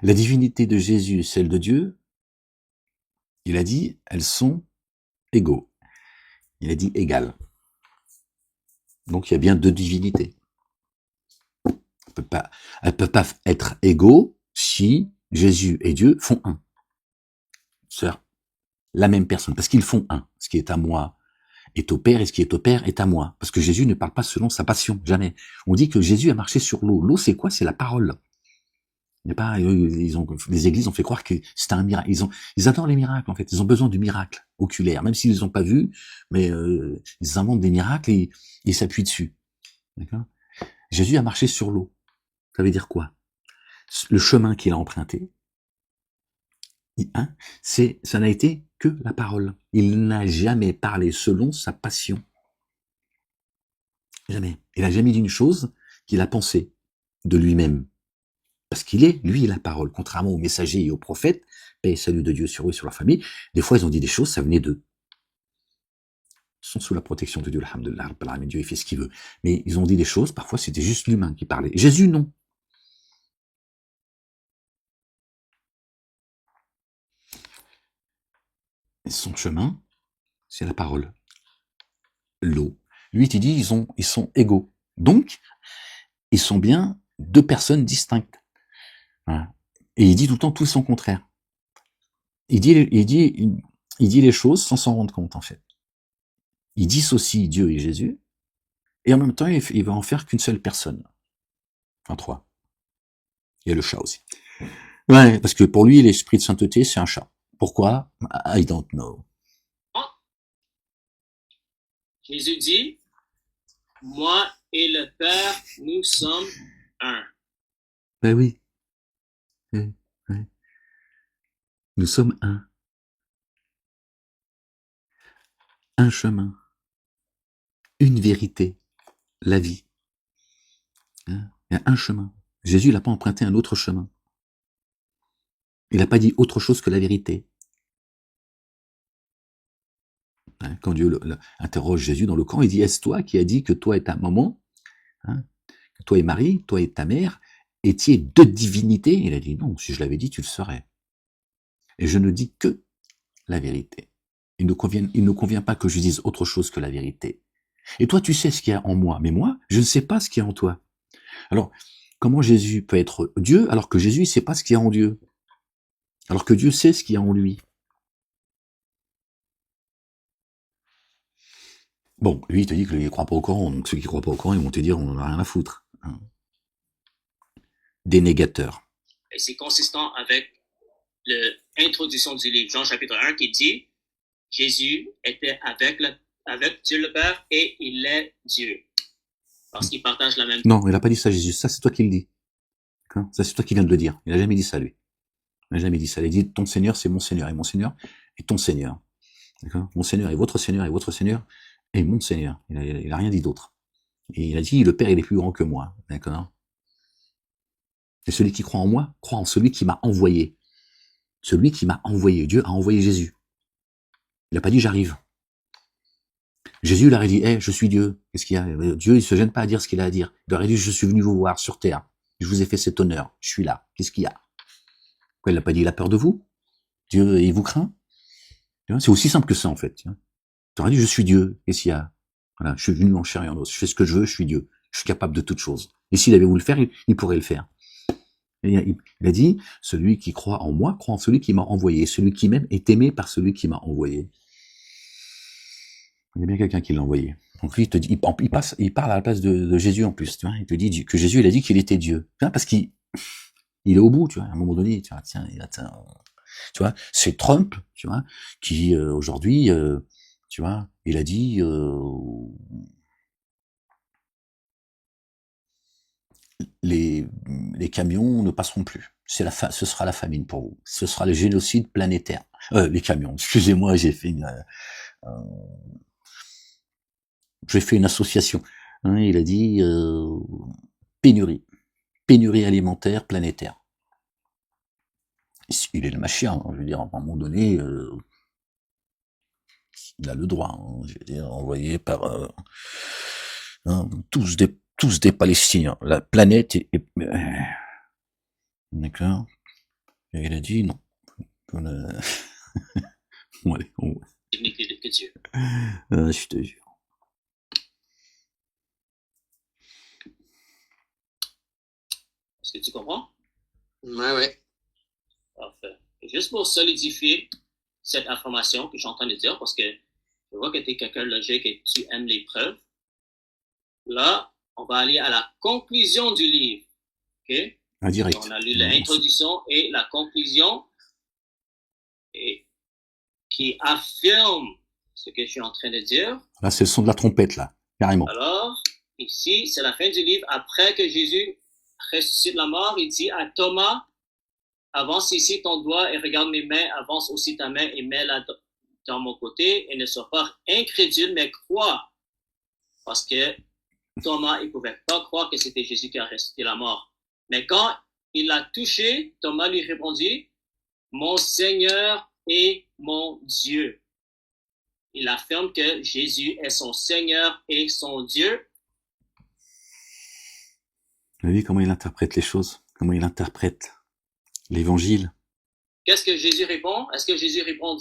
La divinité de Jésus et celle de Dieu, il a dit, elles sont égaux. Il a dit égales. Donc il y a bien deux divinités. Elles peuvent pas être égaux si Jésus et Dieu font un. C'est la même personne, parce qu'ils font un. Ce qui est à moi est au Père, et ce qui est au Père est à moi. Parce que Jésus ne parle pas selon sa passion, jamais. On dit que Jésus a marché sur l'eau. L'eau, c'est quoi? C'est la parole. Il n'y a pas, les églises ont fait croire que c'était un miracle. Ils adorent les miracles, en fait. Ils ont besoin du miracle oculaire, même s'ils les ont pas vu, mais ils inventent des miracles et ils s'appuient dessus. D'accord? Jésus a marché sur l'eau. Ça veut dire quoi? Le chemin qu'il a emprunté, ça n'a été que la parole. Il n'a jamais parlé selon sa passion. Jamais. Il n'a jamais dit une chose qu'il a pensé de lui-même. Parce qu'il est, lui, la parole. Contrairement aux messagers et aux prophètes, paix et salut de Dieu sur eux et sur leur famille, des fois, ils ont dit des choses, ça venait d'eux. Ils sont sous la protection de Dieu, alhamdoulilah, Dieu, il fait ce qu'il veut. Mais ils ont dit des choses, parfois, c'était juste l'humain qui parlait. Jésus, non. Et son chemin, c'est la parole. L'eau. Lui, il dit, ils sont égaux. Donc, ils sont bien deux personnes distinctes. Voilà. Et il dit tout le temps tout son contraire. Il dit les choses sans s'en rendre compte, en fait. Il dissocie Dieu et Jésus, et en même temps, il va en faire qu'une seule personne. Enfin, trois. Il y a le chat aussi. Ouais, parce que pour lui, l'esprit de sainteté, c'est un chat. Pourquoi? I don't know. Jésus dit, moi et le Père, nous sommes un. Ben oui. Oui. Nous sommes un. Un chemin. Une vérité. La vie. Il y a un chemin. Jésus, il n'a pas emprunté un autre chemin. Il n'a pas dit autre chose que la vérité. Quand Dieu interroge Jésus dans le camp, il dit, est-ce toi qui as dit que toi et ta maman, que toi et Marie, toi et ta mère, étiez deux divinités? Il a dit, non, si je l'avais dit, tu le saurais. Et je ne dis que la vérité. Il ne convient pas que je dise autre chose que la vérité. Et toi, tu sais ce qu'il y a en moi, mais moi, je ne sais pas ce qu'il y a en toi. Alors, comment Jésus peut être Dieu alors que Jésus ne sait pas ce qu'il y a en Dieu? Alors que Dieu sait ce qu'il y a en lui. Bon, lui, il te dit qu'il ne croit pas au Coran, donc ceux qui ne croient pas au Coran, ils vont te dire on n'en a rien à foutre. Des négateurs. Et c'est consistant avec l'introduction du livre, Jean chapitre 1, qui dit Jésus était avec Dieu le Père et il est Dieu. Parce qu'ils partagent la même... Non, il n'a pas dit ça, Jésus. Ça, c'est toi qui le dis. Ça, c'est toi qui viens de le dire. Il n'a jamais dit ça, lui. Il n'a jamais dit ça. Il a dit ton Seigneur, c'est mon Seigneur, et mon Seigneur est ton Seigneur. D'accord? Mon Seigneur est votre Seigneur, et votre Seigneur est mon Seigneur. Il a rien dit d'autre. Et il a dit, le Père, il est plus grand que moi. D'accord? Et celui qui croit en moi, croit en celui qui m'a envoyé. Celui qui m'a envoyé. Dieu a envoyé Jésus. Il n'a pas dit, j'arrive. Jésus leur a dit, je suis Dieu. Qu'est-ce qu'il y a? Dieu, il se gêne pas à dire ce qu'il a à dire. Il leur a dit, je suis venu vous voir sur terre. Je vous ai fait cet honneur. Je suis là. Qu'est-ce qu'il y a? Quoi, il n'a pas dit, il a peur de vous? Dieu, il vous craint? C'est aussi simple que ça, en fait. Tu aurais dit, je suis Dieu. Qu'est-ce qu'il y a? Voilà, je suis venu en chair et en os. Je fais ce que je veux, je suis Dieu. Je suis capable de toutes choses. Et s'il avait voulu le faire, il pourrait le faire. Et il a dit, celui qui croit en moi, croit en celui qui m'a envoyé. Celui qui m'aime est aimé par celui qui m'a envoyé. Il y a bien quelqu'un qui l'a envoyé. Donc lui, il parle à la place de Jésus en plus. Tu vois, il te dit que Jésus, il a dit qu'il était Dieu. Tu vois, parce qu'il est au bout. Tu vois, à un moment donné, tu vois, tiens, tu vois, c'est Trump, tu vois, qui aujourd'hui, tu vois, il a dit les camions ne passeront plus. Ce sera la famine pour vous. Ce sera le génocide planétaire. Les camions. Excusez-moi, j'ai fait une association. Hein, il a dit pénurie alimentaire planétaire. Il est le machin, hein, je veux dire, à un moment donné, il a le droit, hein, je veux dire, envoyé par tous des Palestiniens. La planète est d'accord. Et il a dit non. Bon, allez, Que Dieu. Je te jure. Est-ce que tu comprends? Ouais. Parfait. Et juste pour solidifier cette information que je suis en train de dire, parce que je vois que tu es quelqu'un de logique et tu aimes les preuves. Là, on va aller à la conclusion du livre. OK? Direct. On a lu l'introduction et la conclusion et qui affirme ce que je suis en train de dire. Là, c'est le son de la trompette, là, carrément. Alors, ici, c'est la fin du livre. Après que Jésus ressuscite la mort, il dit à Thomas, avance ici ton doigt et regarde mes mains, avance aussi ta main et mets-la dans mon côté et ne sois pas incrédule, mais crois. Parce que Thomas, il pouvait pas croire que c'était Jésus qui a ressuscité la mort. Mais quand il l'a touché, Thomas lui répondit, mon Seigneur et mon Dieu. Il affirme que Jésus est son Seigneur et son Dieu. Vous avez vu comment il interprète les choses, comment il interprète l'évangile. Qu'est-ce que Jésus répond? Est-ce que Jésus répond,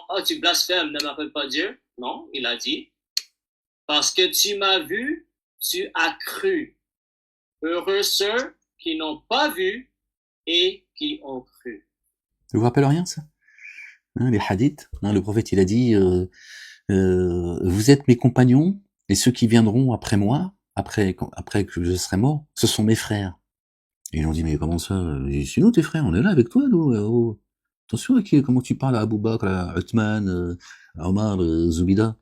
oh, tu blasphèmes, ne m'appelle pas Dieu? Non, il a dit, parce que tu m'as vu, tu as cru. Heureux ceux qui n'ont pas vu et qui ont cru. Ça vous rappelle rien, ça? Les hadiths, le prophète, il a dit, vous êtes mes compagnons, et ceux qui viendront après moi, après que je serai mort, ce sont mes frères. Et ils ont dit, mais comment ça? C'est nous tes frères, on est là avec toi, nous. Attention, comment tu parles à Abou Bakr, à Uthman, à Omar, Zoubida,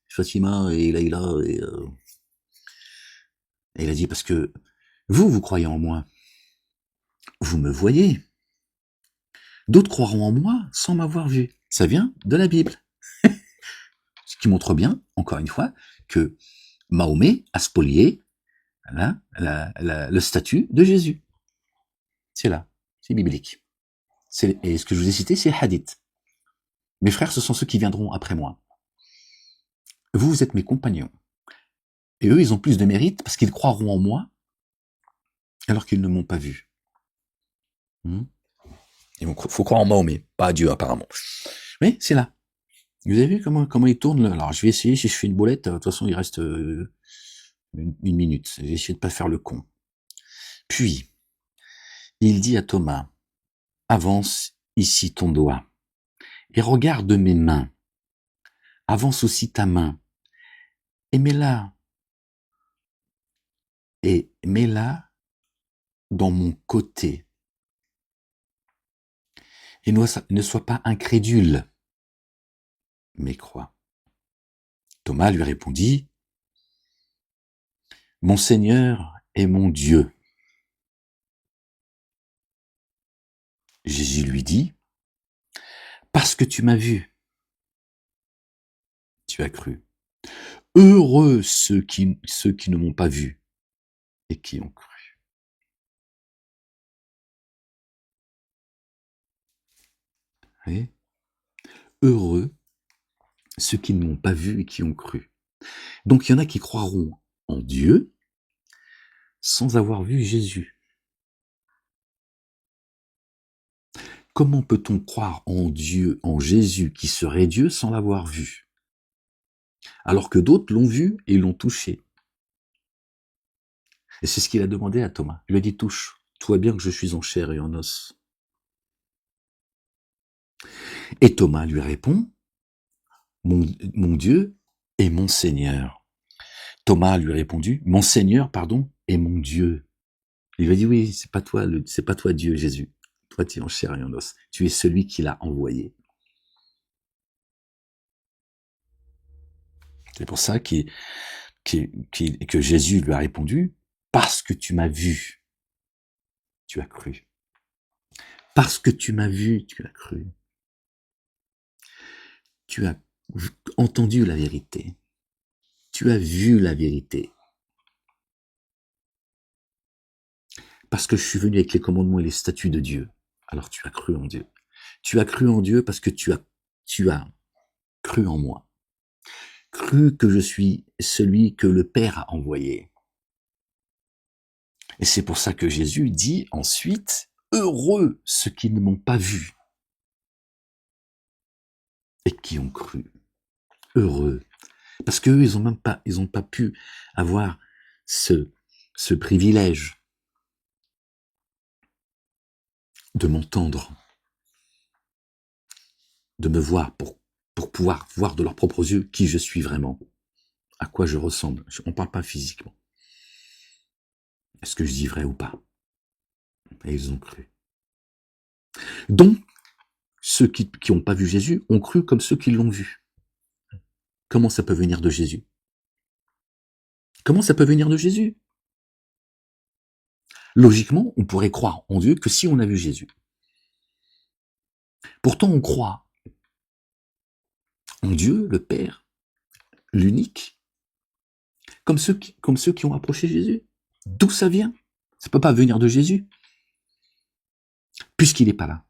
Fatima et Laïla. Et il a dit, parce que vous croyez en moi. Vous me voyez. D'autres croiront en moi sans m'avoir vu. Ça vient de la Bible. Ce qui montre bien, encore une fois, que Mahomet a spolié le statut de Jésus. C'est là, c'est biblique. Et ce que je vous ai cité, c'est hadith. Mes frères, ce sont ceux qui viendront après moi. Vous êtes mes compagnons. Et eux, ils ont plus de mérite parce qu'ils croiront en moi alors qu'ils ne m'ont pas vu. Il faut croire en Mahomet, pas à Dieu apparemment. Mais c'est là. Vous avez vu comment il tourne là? Alors je vais essayer, si je fais une boulette, de toute façon il reste une minute. Je vais essayer de pas faire le con. Puis, il dit à Thomas, avance ici ton doigt et regarde mes mains. Avance aussi ta main et mets-la dans mon côté. Et ne sois pas incrédule, mais crois. Thomas lui répondit, mon Seigneur et mon Dieu. Jésus lui dit, parce que tu m'as vu, tu as cru. Heureux ceux qui ne m'ont pas vu et qui ont cru. Vous voyez ? Heureux ceux qui ne m'ont pas vu et qui ont cru. Donc il y en a qui croiront en Dieu sans avoir vu Jésus. Comment peut-on croire en Dieu, en Jésus qui serait Dieu sans l'avoir vu? Alors que d'autres l'ont vu et l'ont touché. Et c'est ce qu'il a demandé à Thomas. Il lui a dit, touche, tu vois bien que je suis en chair et en os. Et Thomas lui répond, mon Dieu et mon Seigneur. Thomas lui a répondu, mon Seigneur, pardon, et mon Dieu. Il lui a dit, oui, c'est pas toi Dieu, Jésus. Toi, tu es en chair et en os. Tu es celui qui l'a envoyé. C'est pour ça que Jésus lui a répondu, parce que tu m'as vu, tu as cru. Parce que tu m'as vu, tu as cru. Tu as entendu la vérité. Tu as vu la vérité. Parce que je suis venu avec les commandements et les statuts de Dieu. Alors tu as cru en Dieu. Tu as cru en Dieu parce que tu as cru en moi. Cru que je suis celui que le Père a envoyé. Et c'est pour ça que Jésus dit ensuite, heureux ceux qui ne m'ont pas vu et qui ont cru. Heureux. Parce qu'eux, ils ont pas pu avoir ce privilège de m'entendre, de me voir pour pouvoir voir de leurs propres yeux qui je suis vraiment, à quoi je ressemble. On ne parle pas physiquement. Est-ce que je dis vrai ou pas? Et ils ont cru. Donc, ceux qui n'ont pas vu Jésus ont cru comme ceux qui l'ont vu. Comment ça peut venir de Jésus? Comment ça peut venir de Jésus? Logiquement, on pourrait croire en Dieu que si on a vu Jésus. Pourtant, on croit en Dieu, le Père, l'unique, comme ceux qui ont approché Jésus. D'où ça vient? Ça ne peut pas venir de Jésus, puisqu'il n'est pas là.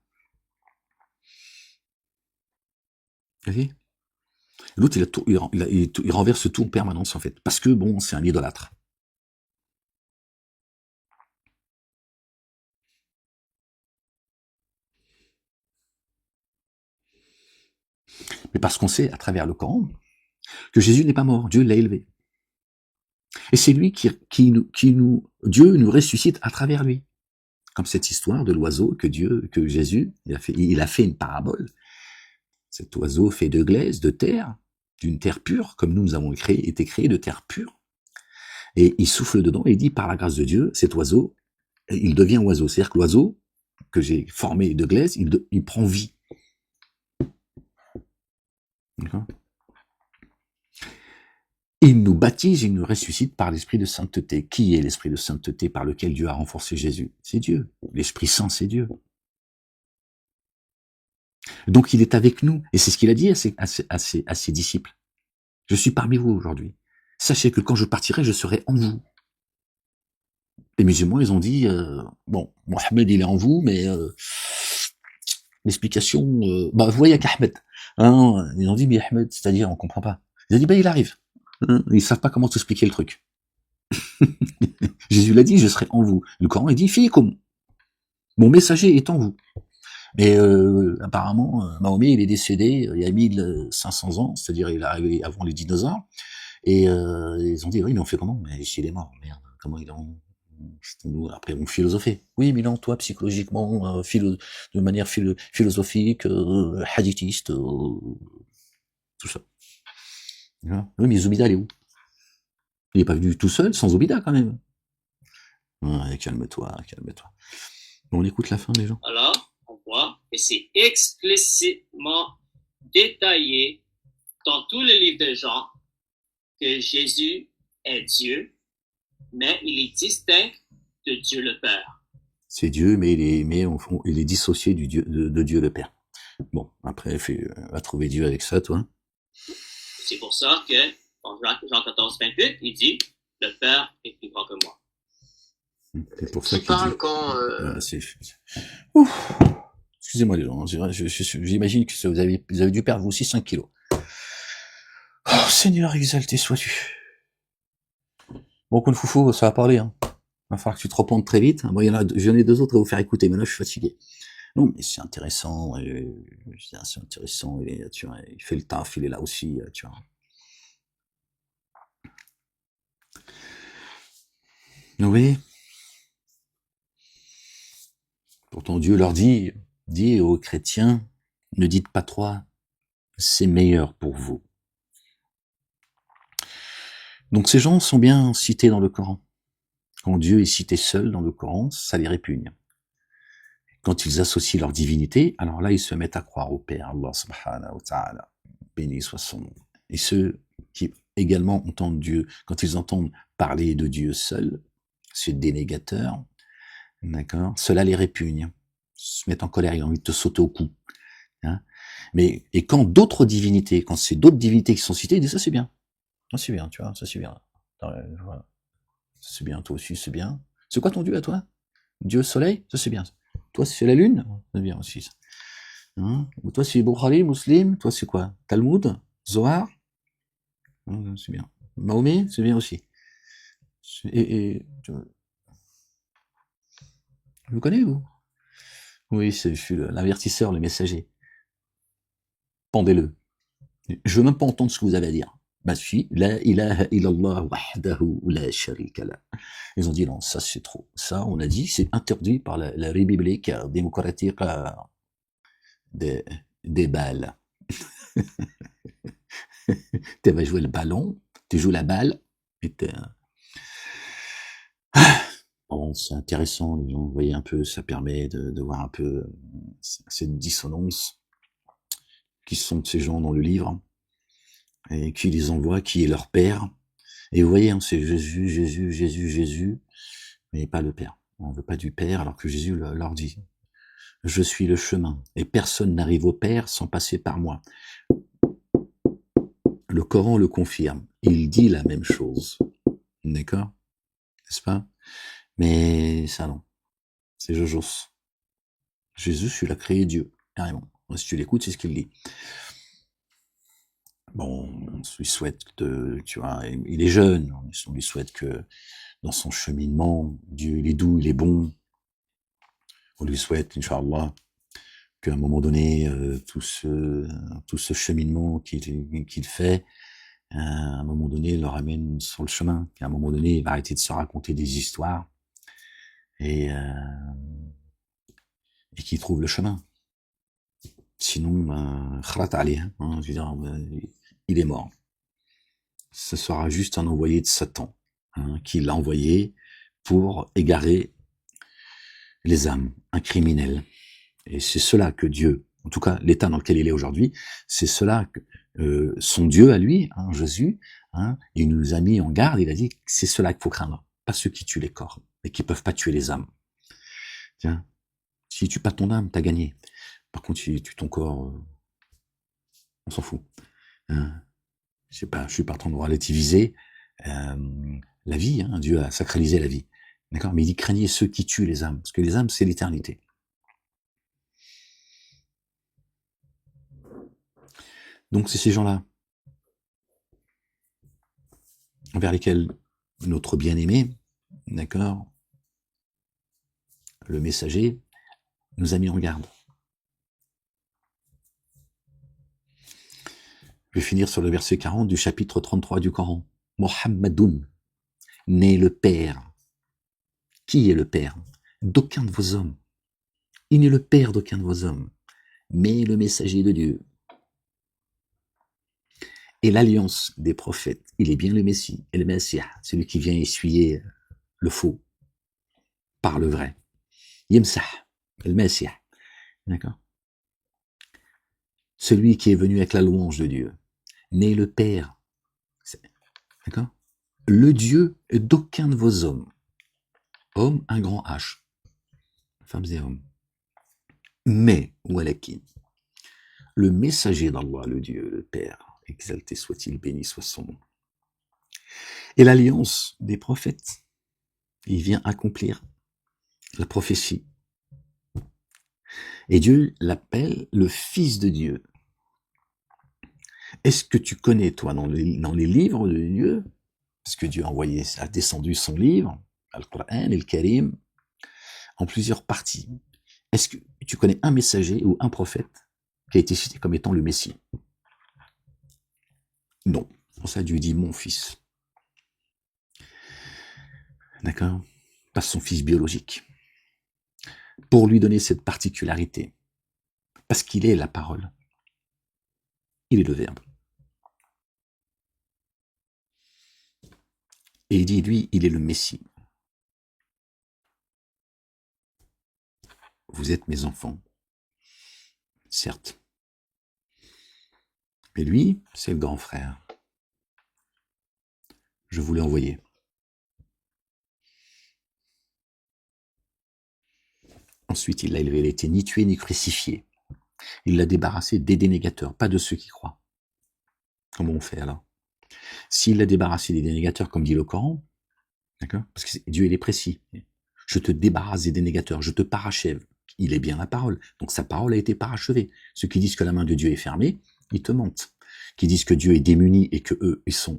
Vous voyez? L'autre, il renverse tout en permanence, en fait, parce que, bon, c'est un idolâtre. Mais parce qu'on sait, à travers le Coran, que Jésus n'est pas mort, Dieu l'a élevé. Et c'est lui Dieu nous ressuscite à travers lui. Comme cette histoire de l'oiseau que Jésus, il a fait une parabole. Cet oiseau fait de glaise, de terre, d'une terre pure, comme nous avons été créés de terre pure. Et il souffle dedans et il dit, par la grâce de Dieu, cet oiseau, il devient oiseau. C'est-à-dire que l'oiseau que j'ai formé de glaise, il prend vie. D'accord ? Il nous baptise, il nous ressuscite par l'esprit de sainteté. Qui est l'esprit de sainteté par lequel Dieu a renforcé Jésus? C'est Dieu. L'Esprit Saint, c'est Dieu. Donc il est avec nous. Et c'est ce qu'il a dit à ses disciples. Je suis parmi vous aujourd'hui. Sachez que quand je partirai, je serai en vous. Les musulmans, ils ont dit, bon, Mohamed, il est en vous, mais l'explication, vous voyez avec Ahmed. Hein, ils ont dit, mais Ahmed, c'est-à-dire, on comprend pas. Ils ont dit, il arrive. Hein, ils savent pas comment t'expliquer le truc. Jésus l'a dit, je serai en vous. Le Coran, il dit, fiikum. Mon messager est en vous. Mais apparemment, Mahomet, il est décédé il y a 1500 ans, c'est-à-dire il est arrivé avant les dinosaures, et ils ont dit, oui, mais on fait comment? Mais il est mort, merde, comment il en... Après, on philosophait. Oui, Milan, toi, psychologiquement, de manière philosophique, hadithiste, tout ça. Voilà. Oui, mais Zoubida, elle est où? Il est pas venu tout seul, sans Zoubida, quand même. Ouais, calme-toi, calme-toi. Bon, on écoute la fin, les gens. Alors, on voit que c'est explicitement détaillé dans tous les livres de Jean que Jésus est Dieu, mais il est distinct de Dieu le Père. C'est Dieu, mais il est dissocié de Dieu le Père. Bon, après, va trouver Dieu avec ça, toi. C'est pour ça que dans Jean 14, 28, il dit « Le Père est plus grand que moi ». C'est pour ça Qui qu'il parle dit... quand... Ouf. Excusez-moi les gens, j'imagine que vous avez dû perdre vous aussi 5 kilos. Oh Seigneur, exalté sois-tu. Bon, Kun Foufou, ça va parler, hein. Va falloir que tu te replantes très vite. Bon, j'en ai 2 autres à vous faire écouter, mais là, je suis fatigué. Non, mais c'est intéressant, c'est intéressant, tu vois, il fait le taf, il est là aussi, tu vois. Vous voyez? Pourtant, Dieu leur dit aux chrétiens, ne dites pas trop, c'est meilleur pour vous. Donc ces gens sont bien cités dans le Coran. Quand Dieu est cité seul dans le Coran, ça les répugne. Quand ils associent leur divinité, alors là, ils se mettent à croire au Père, Allah subhanahu wa ta'ala. Béni soit son nom. Et ceux qui également entendent Dieu, quand ils entendent parler de Dieu seul, c'est dénégateur, d'accord, cela les répugne, se mettent en colère, ils ont envie de te sauter au cou. Hein. Et quand d'autres divinités, quand c'est d'autres divinités qui sont citées, ils disent ça c'est bien. Ça c'est bien, tu vois, ça c'est bien. Voilà. Ça c'est bien, toi aussi c'est bien. C'est quoi ton Dieu à toi? Dieu soleil? Ça c'est bien. Toi c'est la lune? C'est bien aussi ça. Hein? Ou toi c'est Bukhari, Muslim? Toi c'est quoi? Talmud? Zohar? C'est bien. Mahomet? C'est bien aussi. Vous connaissez, vous? Oui, je suis l'avertisseur, le messager. Pendez-le. Je veux même pas entendre ce que vous avez à dire. Bah si, la ilaha illallah wahdahu la sharika la. Ils ont dit non, ça c'est trop. Ça, on a dit, c'est interdit par la République démocratique des balles. Tu vas jouer le ballon, tu joues la balle, et bon, c'est intéressant, les gens, vous voyez un peu, ça permet de voir un peu cette dissonance qui sont ces gens dans le livre, et qui les envoie, qui est leur père. Et vous voyez, hein, c'est Jésus, Jésus, Jésus, Jésus, mais pas le Père. On veut pas du Père, alors que Jésus leur dit, je suis le chemin, et personne n'arrive au Père sans passer par moi. Le Coran le confirme, il dit la même chose. D'accord? N'est-ce pas? Mais ça non. C'est Jojos. Jésus, il a créé Dieu, carrément. Si tu l'écoutes, c'est ce qu'il dit. Bon, on lui souhaite tu vois, il est jeune, on lui souhaite que dans son cheminement, Dieu, il est doux, il est bon. On lui souhaite, Inch'Allah, qu'à un moment donné, tout ce cheminement qu'il fait, à un moment donné, le ramène sur le chemin, qu'à un moment donné, il va arrêter de se raconter des histoires, et qu'il trouve le chemin. Sinon, khrat alayh, je veux dire, il est mort. Ce sera juste un envoyé de Satan, qui l'a envoyé pour égarer les âmes, un criminel. Et c'est cela que Dieu, en tout cas l'état dans lequel il est aujourd'hui, c'est cela que son Dieu à lui, Jésus, il nous a mis en garde, il a dit que c'est cela qu'il faut craindre, pas ceux qui tuent les corps, mais qui peuvent pas tuer les âmes. Tiens, si tu tues pas ton âme, t'as gagné. Par contre, si tu tues ton corps, on s'en fout. Je sais pas, je suis pas en train de relativiser la vie, Dieu a sacralisé la vie. D'accord? Mais il dit craignez ceux qui tuent les âmes, parce que les âmes, c'est l'éternité. Donc c'est ces gens-là vers lesquels notre bien-aimé, d'accord, le messager, nous a mis en garde. Je vais finir sur le verset 40 du chapitre 33 du Coran. Mohammedoun, né le Père. Qui est le Père? D'aucun de vos hommes. Il n'est le Père d'aucun de vos hommes, mais le messager de Dieu. Et l'alliance des prophètes, il est bien le Messie, et le Messie, celui qui vient essuyer le faux par le vrai. Yemsah, le Messie, d'accord? Celui qui est venu avec la louange de Dieu, né le Père, d'accord? Le Dieu d'aucun de vos hommes. Homme, un grand H. Femmes et hommes. Mais, walakin, le messager d'Allah, le Dieu, le Père, exalté soit-il, béni soit son nom. Et l'alliance des prophètes, il vient accomplir la prophétie. Et Dieu l'appelle le Fils de Dieu. Est-ce que tu connais, toi, dans les livres de Dieu, parce que Dieu a descendu son livre, Al-Qur'an, Al-Karim, en plusieurs parties. Est-ce que tu connais un messager ou un prophète qui a été cité comme étant le Messie? Non. Pour ça, Dieu dit mon fils. D'accord? Pas son fils biologique. Pour lui donner cette particularité. Parce qu'il est la parole. Il est le Verbe. Et il dit, lui, il est le Messie. Vous êtes mes enfants. Certes. Mais lui, c'est le grand frère. Je vous l'ai envoyé. Ensuite, il l'a élevé. Il n'a été ni tué ni crucifié. Il l'a débarrassé des dénégateurs, pas de ceux qui croient. Comment on fait alors? S'il l'a débarrassé des dénégateurs, comme dit le Coran, d'accord? Parce que Dieu, il est précis. Je te débarrasse des dénégateurs, je te parachève. Il est bien la parole. Donc sa parole a été parachevée. Ceux qui disent que la main de Dieu est fermée, ils te mentent. Qui disent que Dieu est démuni et que eux, ils sont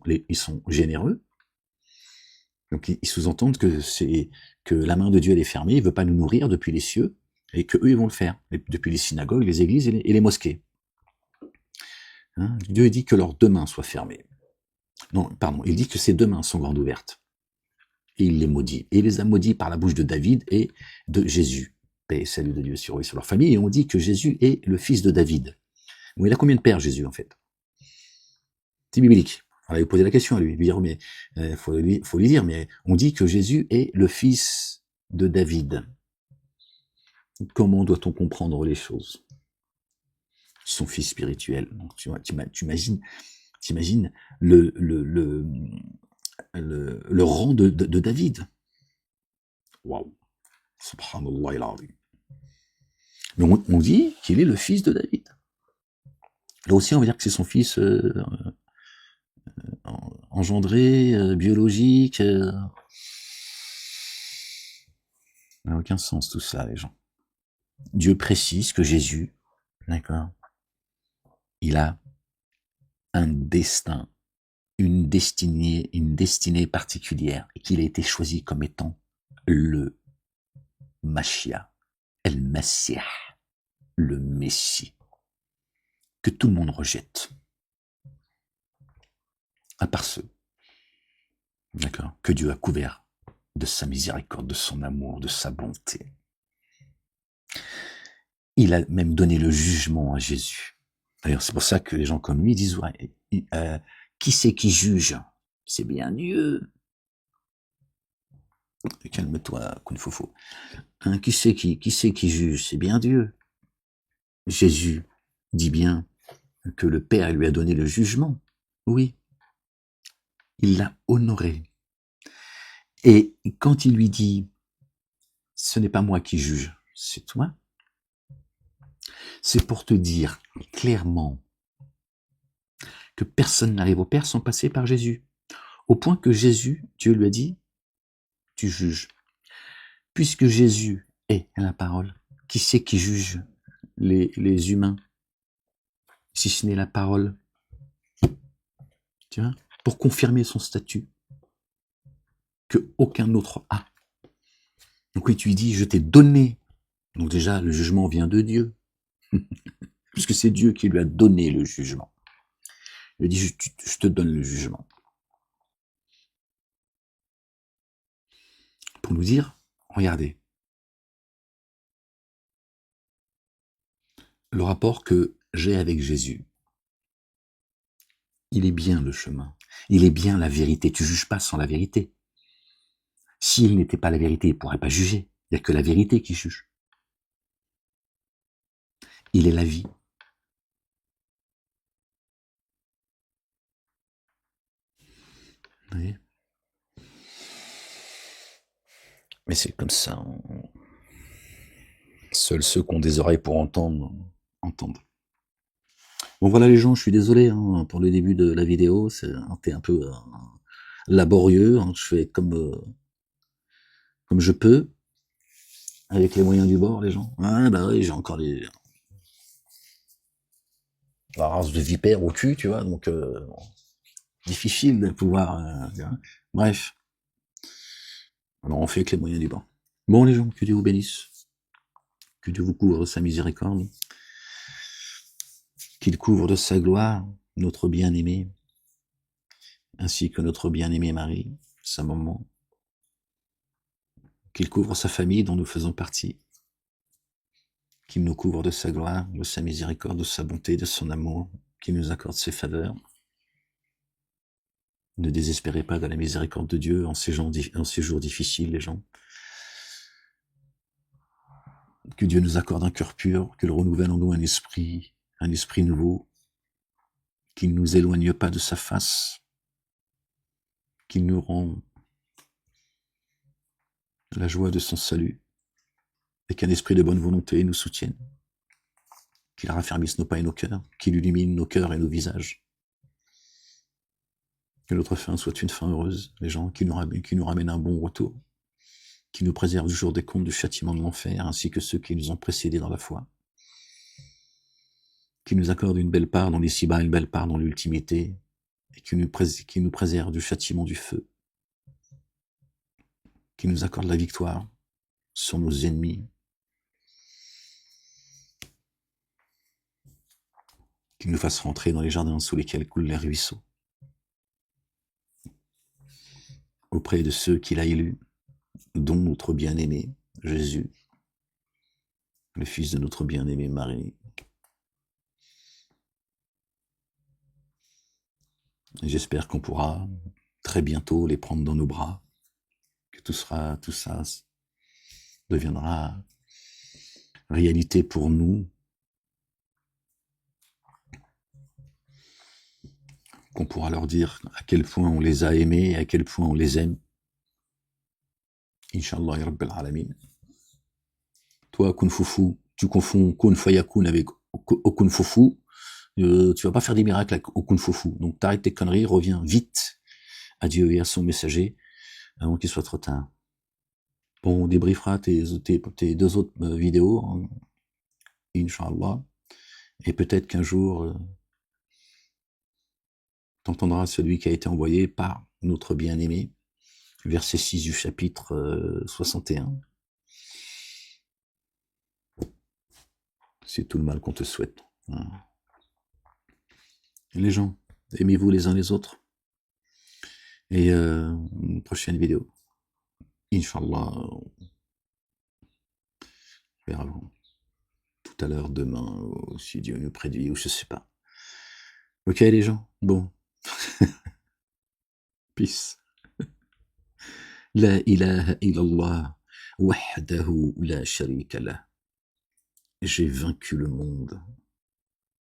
généreux. Donc ils sous-entendent que la main de Dieu elle est fermée, il veut pas nous nourrir depuis les cieux, et que eux ils vont le faire, depuis les synagogues, les églises et les mosquées. Hein? Dieu dit que leurs deux mains soient fermées. Non, pardon, il dit que ses deux mains sont grandes ouvertes. Et il les maudit. Et il les a maudits par la bouche de David et de Jésus. Paix et salut de Dieu sur eux et sur leur famille. Et on dit que Jésus est le fils de David. Bon, il a combien de pères, Jésus, en fait? C'est biblique. On va lui poser la question à lui dire, mais faut lui dire, mais on dit que Jésus est le fils de David. Comment doit-on comprendre les choses? Son fils spirituel. Donc, tu imagines le rang de David. Waouh. Subhanallah il-azim. Mais on dit qu'il est le fils de David. Là aussi, on va dire que c'est son fils engendré, biologique. Ça n'a aucun sens tout ça, les gens. Dieu précise que Jésus, d'accord, il a un destin, une destinée particulière, et qu'il a été choisi comme étant le Mashiach, el-Messiah, le Messie, que tout le monde rejette, à part ceux, d'accord, que Dieu a couvert de sa miséricorde, de son amour, de sa bonté. Il a même donné le jugement à Jésus. D'ailleurs, c'est pour ça que les gens comme lui disent, ouais, qui c'est qui juge? C'est bien Dieu. Calme-toi, Kung Fu. Hein, qui c'est qui juge? C'est bien Dieu. Jésus dit bien que le Père lui a donné le jugement. Oui. Il l'a honoré. Et quand il lui dit, ce n'est pas moi qui juge, c'est toi, c'est pour te dire clairement que personne n'arrive au Père sans passer par Jésus. Au point que Jésus, Dieu lui a dit, tu juges. Puisque Jésus est la parole, qui c'est qui juge les humains, si ce n'est la parole? Tu vois, pour confirmer son statut, que aucun autre a. Donc oui, tu lui dis, je t'ai donné. Donc déjà, le jugement vient de Dieu. Puisque c'est Dieu qui lui a donné le jugement. Il lui dit, je te donne le jugement. Pour nous dire, regardez, le rapport que j'ai avec Jésus, il est bien le chemin, il est bien la vérité. Tu juges pas sans la vérité. S'il n'était pas la vérité, il ne pourrait pas juger. Il n'y a que la vérité qui juge. Il est la vie. Vous voyez ? Mais c'est comme ça. Seuls ceux qui ont des oreilles pour entendre, entendent. Bon voilà les gens, je suis désolé hein, pour le début de la vidéo, c'était un peu laborieux, hein, je fais comme je peux, avec les moyens du bord les gens. Ah bah oui, j'ai encore la race de vipère au cul, tu vois, donc difficile de pouvoir... bref, alors on fait avec les moyens du bord. Bon les gens, que Dieu vous bénisse, que Dieu vous couvre de sa miséricorde, qu'il couvre de sa gloire notre bien-aimé, ainsi que notre bien-aimée Marie, sa maman, qu'il couvre sa famille dont nous faisons partie, qu'il nous couvre de sa gloire, de sa miséricorde, de sa bonté, de son amour, qu'il nous accorde ses faveurs. Ne désespérez pas de la miséricorde de Dieu en ces jours difficiles, les gens. Que Dieu nous accorde un cœur pur, qu'il renouvelle en nous un esprit nouveau, qu'il ne nous éloigne pas de sa face, qu'il nous rend la joie de son salut, et qu'un esprit de bonne volonté nous soutienne, qu'il raffermisse nos pas et nos cœurs, qu'il illumine nos cœurs et nos visages, que notre fin soit une fin heureuse, les gens, qui nous ramène un bon retour, qui nous préserve du jour des comptes, du châtiment de l'enfer, ainsi que ceux qui nous ont précédés dans la foi, qui nous accorde une belle part dans l'ici-bas, une belle part dans l'ultimité, et qui nous préserve du châtiment du feu, qui nous accorde la victoire sur nos ennemis, qui nous fasse rentrer dans les jardins sous lesquels coulent les ruisseaux, auprès de ceux qu'il a élus, dont notre bien-aimé Jésus, le fils de notre bien-aimée Marie. J'espère qu'on pourra très bientôt les prendre dans nos bras, que tout ça deviendra réalité pour nous, qu'on pourra leur dire à quel point on les a aimés et à quel point on les aime. Inch'Allah ya Rabbil Alamin. Toi, Kun Fufu, tu confonds Kun Fayakun avec Okun Fufu, tu vas pas faire des miracles avec Okun Fufu. Donc t'arrêtes tes conneries, reviens vite à Dieu et à son messager avant qu'il soit trop tard. Bon, on débriefera tes 2 autres vidéos, hein, Inch'Allah, et peut-être qu'un jour t'entendras celui qui a été envoyé par notre bien-aimé, verset 6 du chapitre 61. C'est tout le mal qu'on te souhaite. Les gens, aimez-vous les uns les autres. Et une prochaine vidéo. Inch'Allah, on verra tout à l'heure, demain, si Dieu nous prédit, ou je sais pas. Ok les gens, bon. Peace. La ilaha illallah, wahdahu la sharika lah. J'ai vaincu le monde